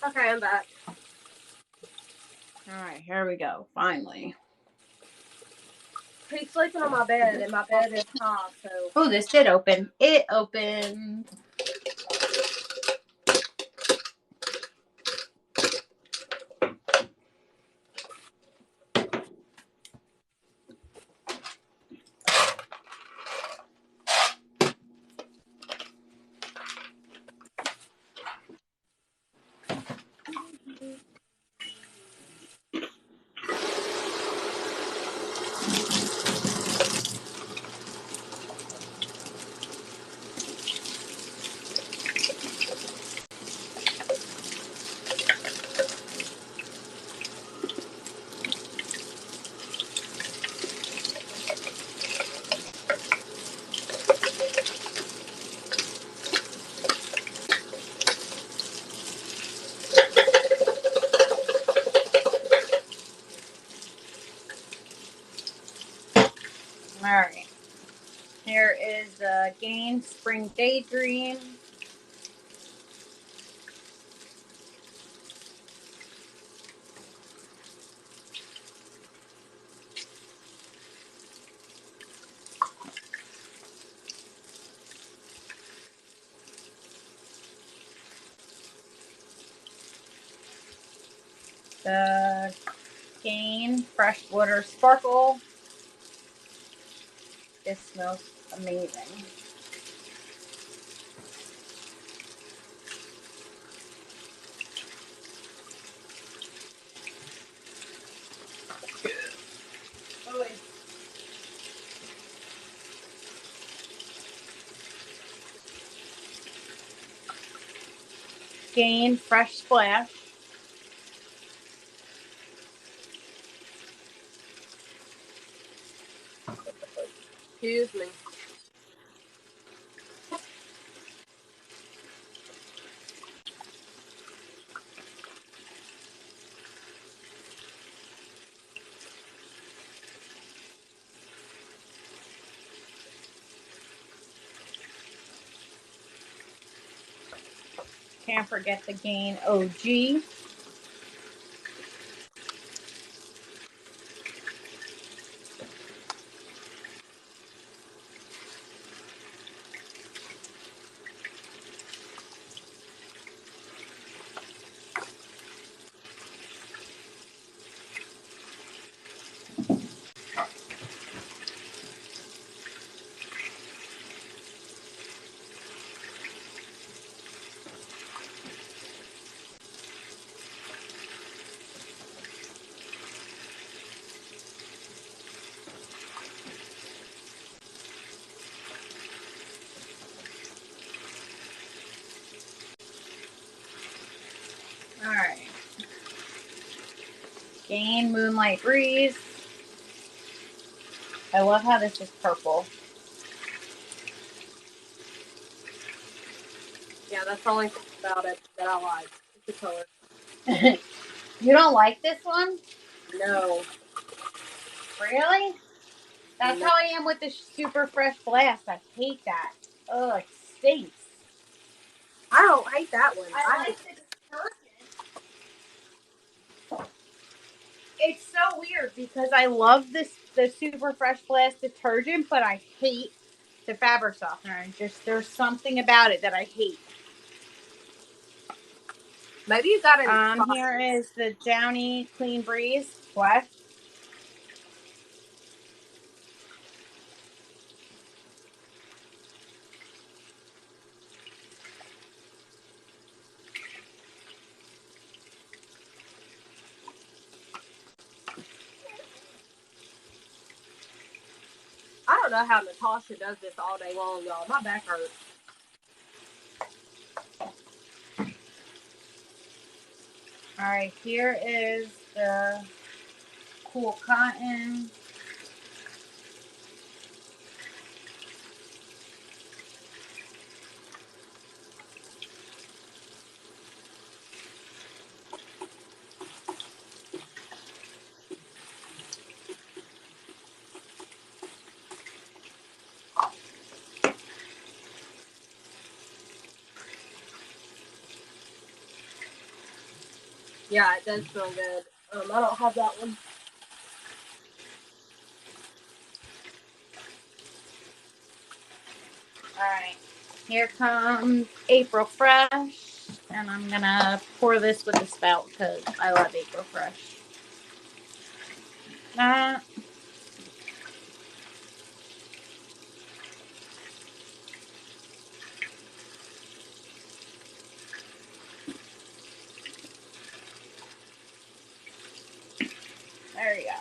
Okay, I'm back. All right, here we go. Finally. He's sleeping on my bed, and my bed is high, so. Oh, this did open. It opened. the Gain Spring Daydream. The Gain Freshwater Sparkle. This smells amazing. Gain Fresh Splash. Excuse me. Can't forget the Gain OG. Alright. Gain Moonlight Breeze. I love how this is purple. Yeah, that's the only thing about it that I like. It's the color. You don't like this one? No. Really? That's No. how I am with the Super Fresh Blast. I hate that. Ugh, it stinks. I don't hate that one. I like the detergent. It's so weird because I love the Super Fresh Blast detergent, but I hate the fabric softener. There's something about it that I hate. Maybe you got it. Here is the Downy Clean Breeze. What? I don't know how Natasha does this all day long, y'all. My back hurts. All right, here is the Cool Cotton. Yeah, it does feel good. I don't have that one. All right, here comes April Fresh, and I'm gonna pour this with the spout because I love April Fresh. There you go.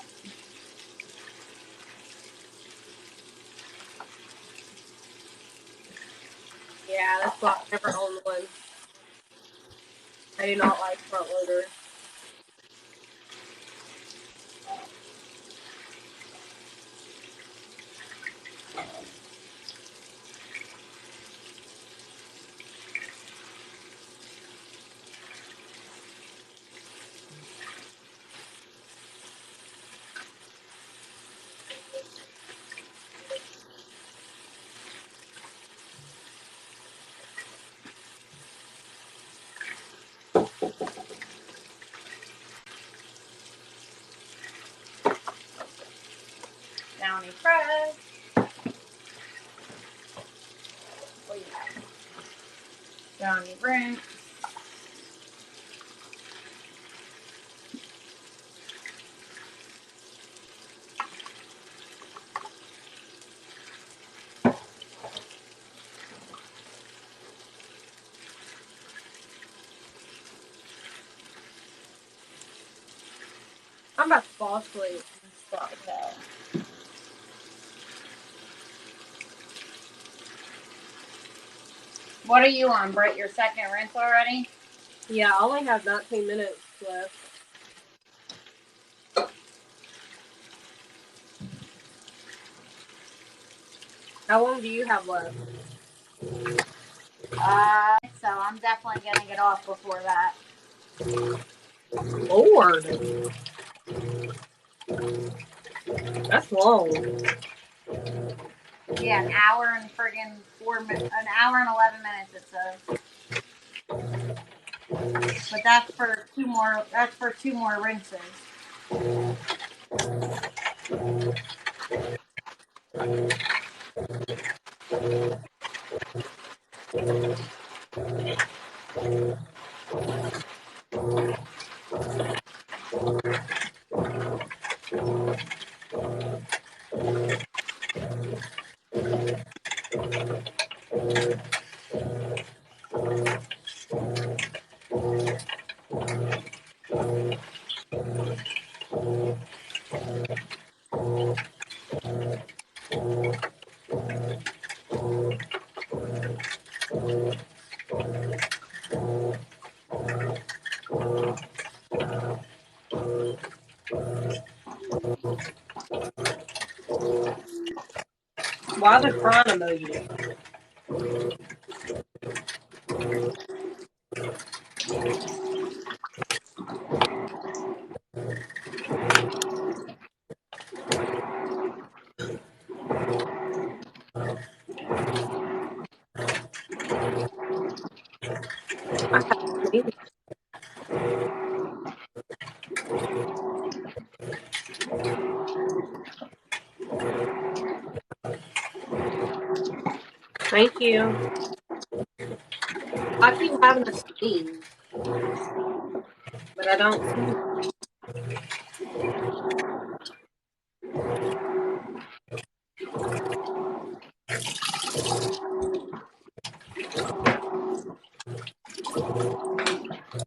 Yeah, that's why I never own one. I do not like front loaders. brownie press. Brownie rinse. I'm about to fall asleep. Okay. What are you on, Britt? Your second rinse already? Yeah, I only have 19 minutes left. How long do you have left? So I'm definitely gonna get off before that. Lord. That's long. Yeah, an hour and friggin' an hour and 11 minutes it says. But that's for two more rinses. Why the crying emoji? I have to sneeze. Thank you. I keep having to sneeze, but I don't sneeze.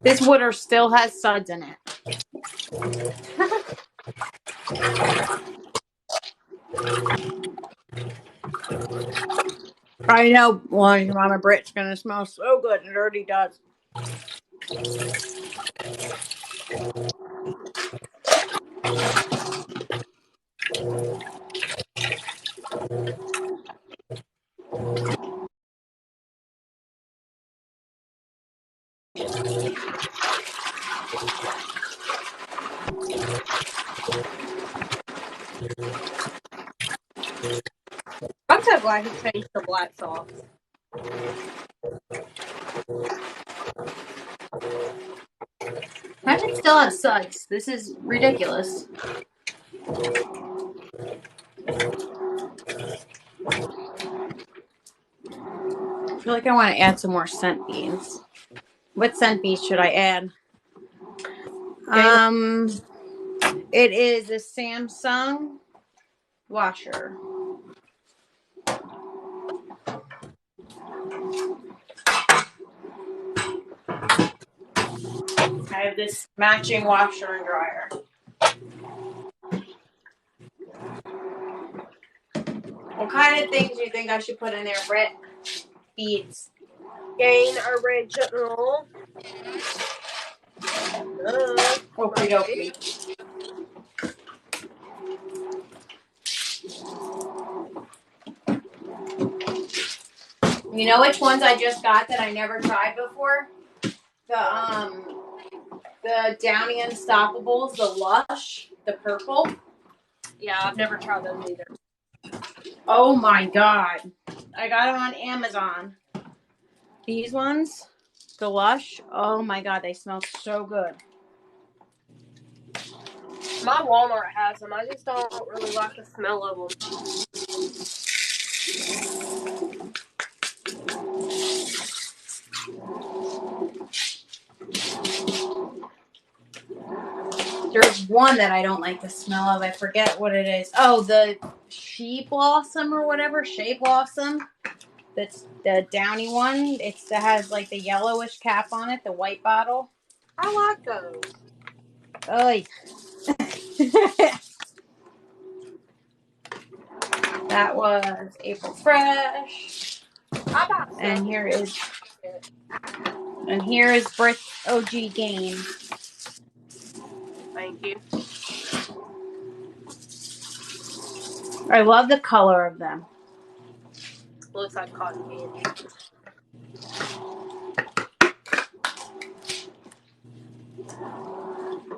This water still has suds in it. I know. Well, your Mama Britt's gonna smell so good. It already does. I'm so glad he changed the black sauce. How does it still have suds? This is ridiculous. I feel like I want to add some more scent beads. What scent beads should I add? It is a Samsung washer. I have this matching washer and dryer. What kind of things do you think I should put in there, Britt? Beads. Gain original. Okie dokie. You know which ones I just got that I never tried before? The Downy Unstoppables, the Lush, the purple. Yeah, I've never tried those either. Oh my god. I got them on Amazon. These ones, the Lush, oh my god, they smell so good. My Walmart has them. I just don't really like the smell of them. There's one that I don't like the smell of. I forget what it is. Oh, the Shea Blossom or whatever. Shea Blossom. That's the downy one. It has like the yellowish cap on it, the white bottle. I like those. Oh, that was April Fresh. I buy And stuff. here is Brick OG Game. Thank you. I love the color of them. Looks like cotton candy.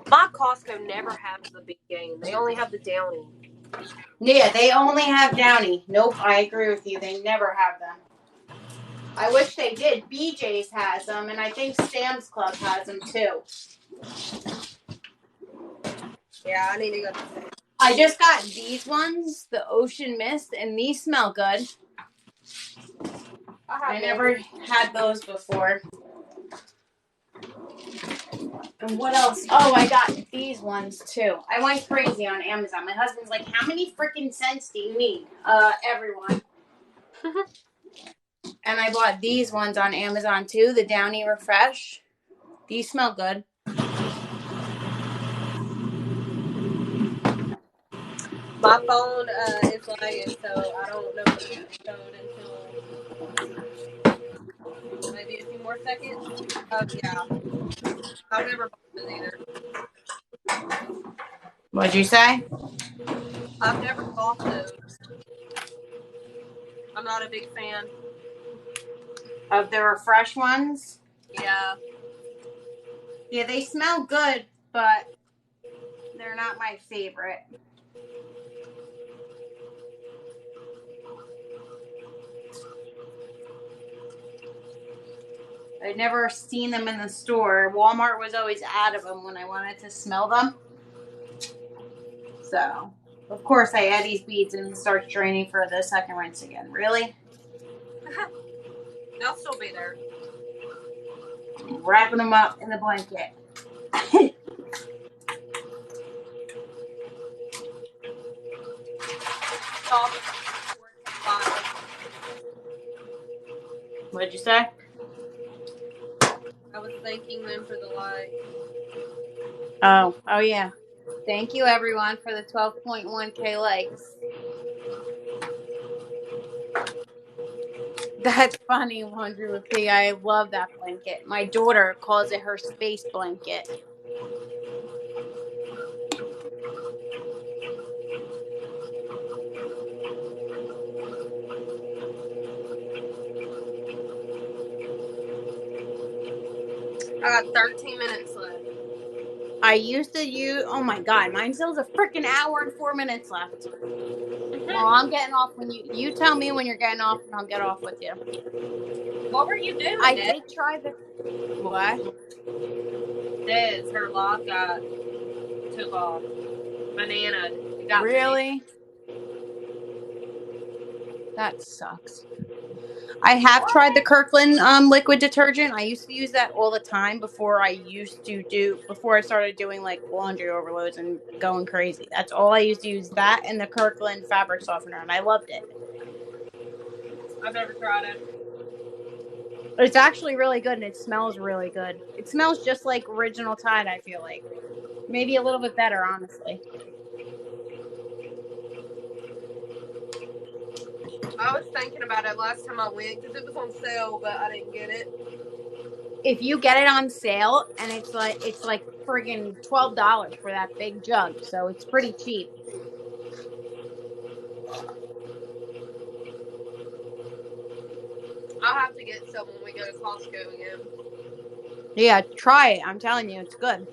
My Costco never has the big game. They only have the downy. Yeah, they only have downy. Nope, I agree with you. They never have them. I wish they did. BJ's has them, and I think Sam's Club has them too. Yeah, I need to go. I just got these ones, the Ocean Mist, and these smell good. I never had those before. And what else? Oh, I got these ones too. I went crazy on Amazon. My husband's like, how many freaking scents do you need? Everyone. And I bought these ones on Amazon too, the Downy Refresh. These smell good. My phone is lagging, so I don't know the code until maybe a few more seconds. Yeah. I've never bought those either. What'd you say? I've never bought those. I'm not a big fan. Of the Refresh ones? Yeah. Yeah, they smell good, but they're not my favorite. I'd never seen them in the store. Walmart was always out of them when I wanted to smell them. So, of course, I add these beads and start draining for the second rinse again. Really? They'll still be there. Wrapping them up in the blanket. What'd you say? I was thanking them for the like. Oh yeah. Thank you everyone for the 12.1k likes. That's funny, Laundry with P. I love that blanket. My daughter calls it her space blanket. I got 13 minutes left. I used to use, oh my god, mine still has a freaking hour and 4 minutes left. Well, I'm getting off when you tell me when you're getting off and I'll get off with you. What were you doing? I did try the, what? Des, her lock got took off. Banana. Got Really? That sucks. I have tried the Kirkland liquid detergent. I used to use that all the time before I started doing like laundry overloads and going crazy. That's all I used to use, that and the Kirkland fabric softener, and I loved it. I've never tried it. It's actually really good and it smells really good. It smells just like original Tide, I feel like. Maybe a little bit better, honestly. I was thinking about it last time I went because it was on sale, but I didn't get it. If you get it on sale, and it's like friggin' $12 for that big jug, so it's pretty cheap. I'll have to get some when we go to Costco again. Yeah, try it. I'm telling you, it's good.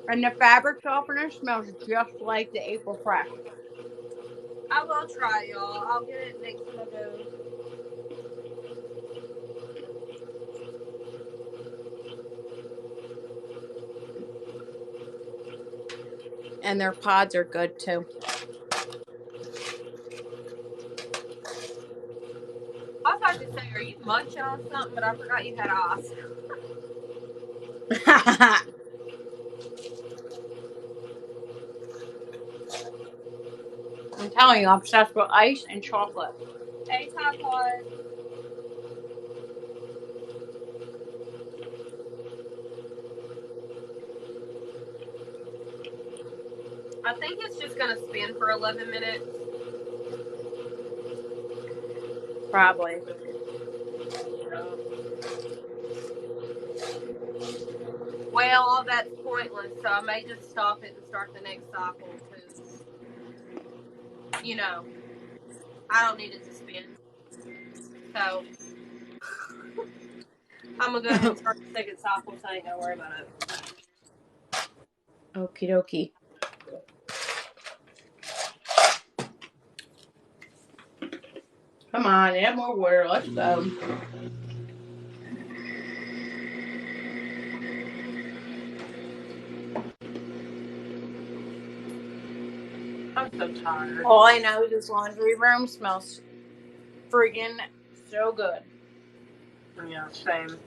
And the fabric softener smells just like the April Fresh. I will try, y'all. I'll get it next time I go. And their pods are good too. I was about to say, are you munching on something? But I forgot you had ice. I'm telling you, I'm obsessed with ice and chocolate. Hey, Tide Pod. I think it's just gonna spin for 11 minutes. Probably. Well, all that's pointless, so I may just stop it and start the next cycle because, you know, I don't need it to spin. So, I'm gonna go ahead and start the second cycle so I ain't gotta worry about it. Okie dokie. Come on, add more water. Let's go. I'm so tired. All I know is this laundry room smells friggin' so good. Yeah, same.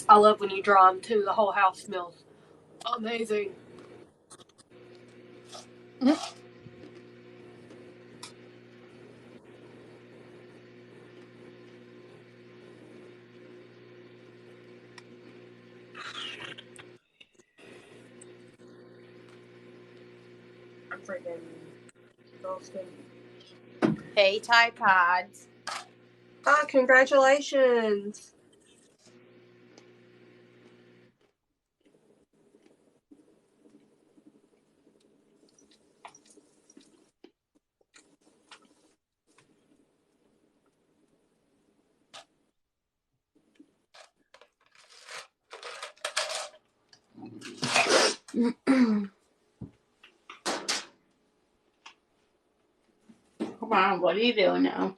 I love when you draw them too. The whole house smells amazing. I'm freaking exhausted. Hey, Tide Pods. Ah, congratulations. Come on, what are you doing now?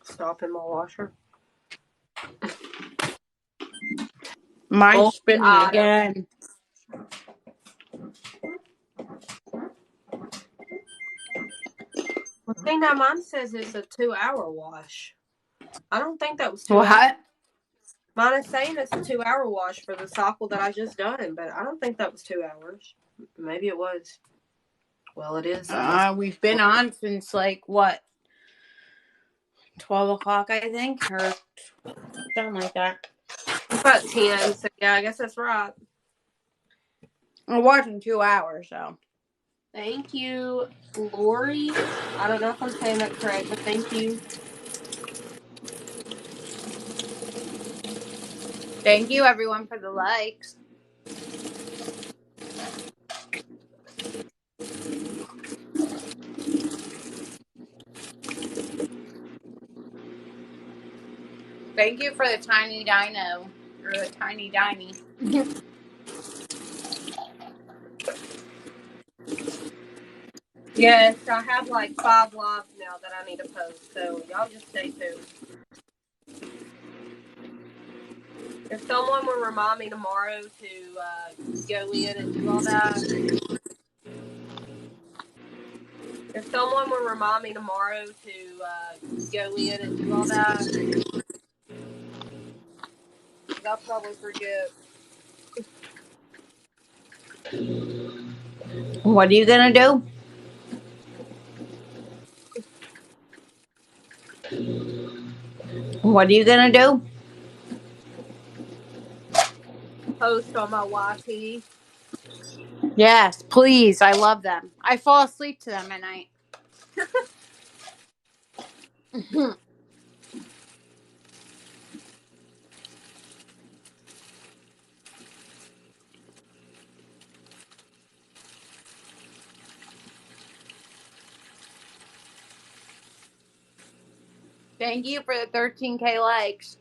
Stopping my washer. Mine's spinning Item. again. Well, see, now mine says it's a 2-hour wash. I don't think that was 2 hours. What? Mine is saying it's a 2-hour wash for the cycle that I just done, but I don't think that was 2 hours. Maybe it was. Well, it is almost. We've been on since like what? 12 o'clock, I think, or something like that. About 10, so yeah, I guess that's right. It wasn't 2 hours, so. Thank you, Lori. I don't know if I'm saying that correct, but thank you. Thank you, everyone, for the likes. Thank you for the tiny dino, or the tiny diny. Yes, I have like 5 lives now that I need to post, so y'all just stay tuned. If someone will remind me tomorrow to go in and do all that. If someone will remind me tomorrow to go in and do all that. I'll probably forget. What are you gonna do? What are you gonna do? Post on my YT. Yes, please. I love them. I fall asleep to them at night. Thank you for the 13K likes.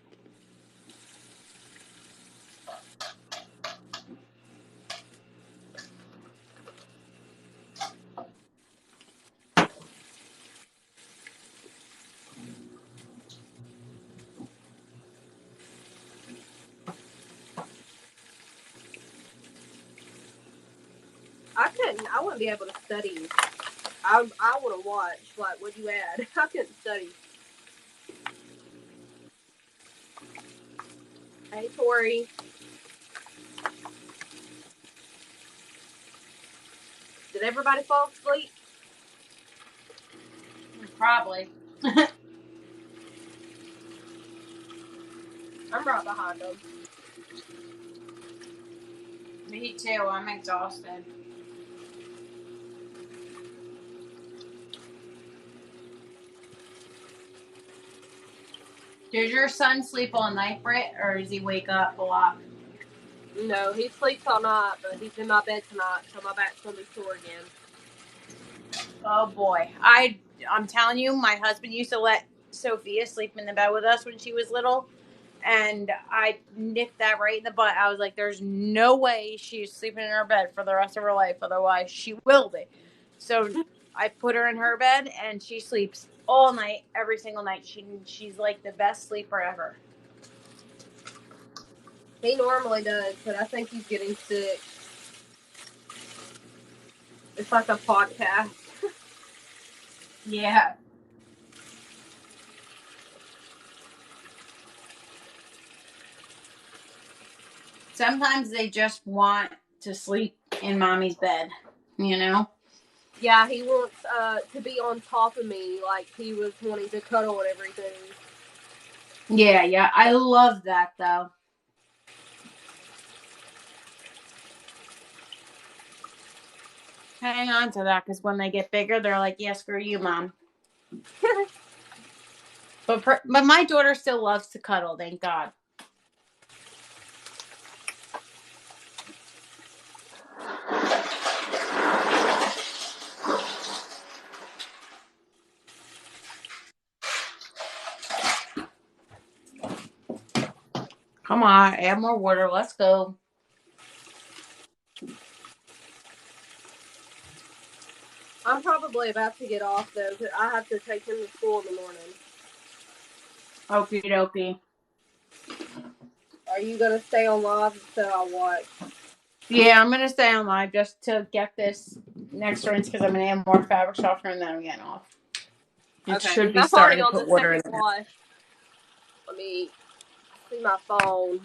I wouldn't be able to study. I want to watch, like, what you add. I couldn't study. Hey, Tori. Did everybody fall asleep? Probably. I'm right behind them. Me too. I'm exhausted. Does your son sleep all night, Britt, or does he wake up a lot? No, he sleeps all night, but he's in my bed tonight, so my back's going to be sore again. Oh boy. I'm telling you, my husband used to let Sophia sleep in the bed with us when she was little, and I nipped that right in the butt. I was like, there's no way she's sleeping in her bed for the rest of her life, otherwise she will be. So I put her in her bed and she sleeps all night, every single night. She's like the best sleeper ever. He normally does, but I think he's getting sick. It's like a podcast. Yeah. Sometimes they just want to sleep in mommy's bed, you know? Yeah, he wants to be on top of me, like he was wanting to cuddle and everything. Yeah. I love that, though. Hang on to that, because when they get bigger, they're like, yeah, screw you, Mom. But my daughter still loves to cuddle, thank God. Come on, add more water. Let's go. I'm probably about to get off, though, because I have to take him to school in the morning. Okie dokie. Are you going to stay on live so I'll watch? Yeah, I'm going to stay on live just to get this next rinse because I'm going to add more fabric softener and then I'm getting off. It Okay, should because be I'm already starting to on the put water in second there. wash. Let me see my phone.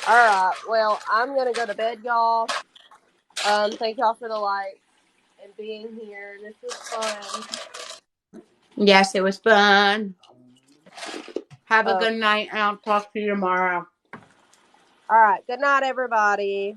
Alright, well, I'm going to go to bed, y'all. Thank y'all for the likes and being here. This was fun. Yes, it was fun. Have a good night and I'll talk to you tomorrow. Alright, good night, everybody.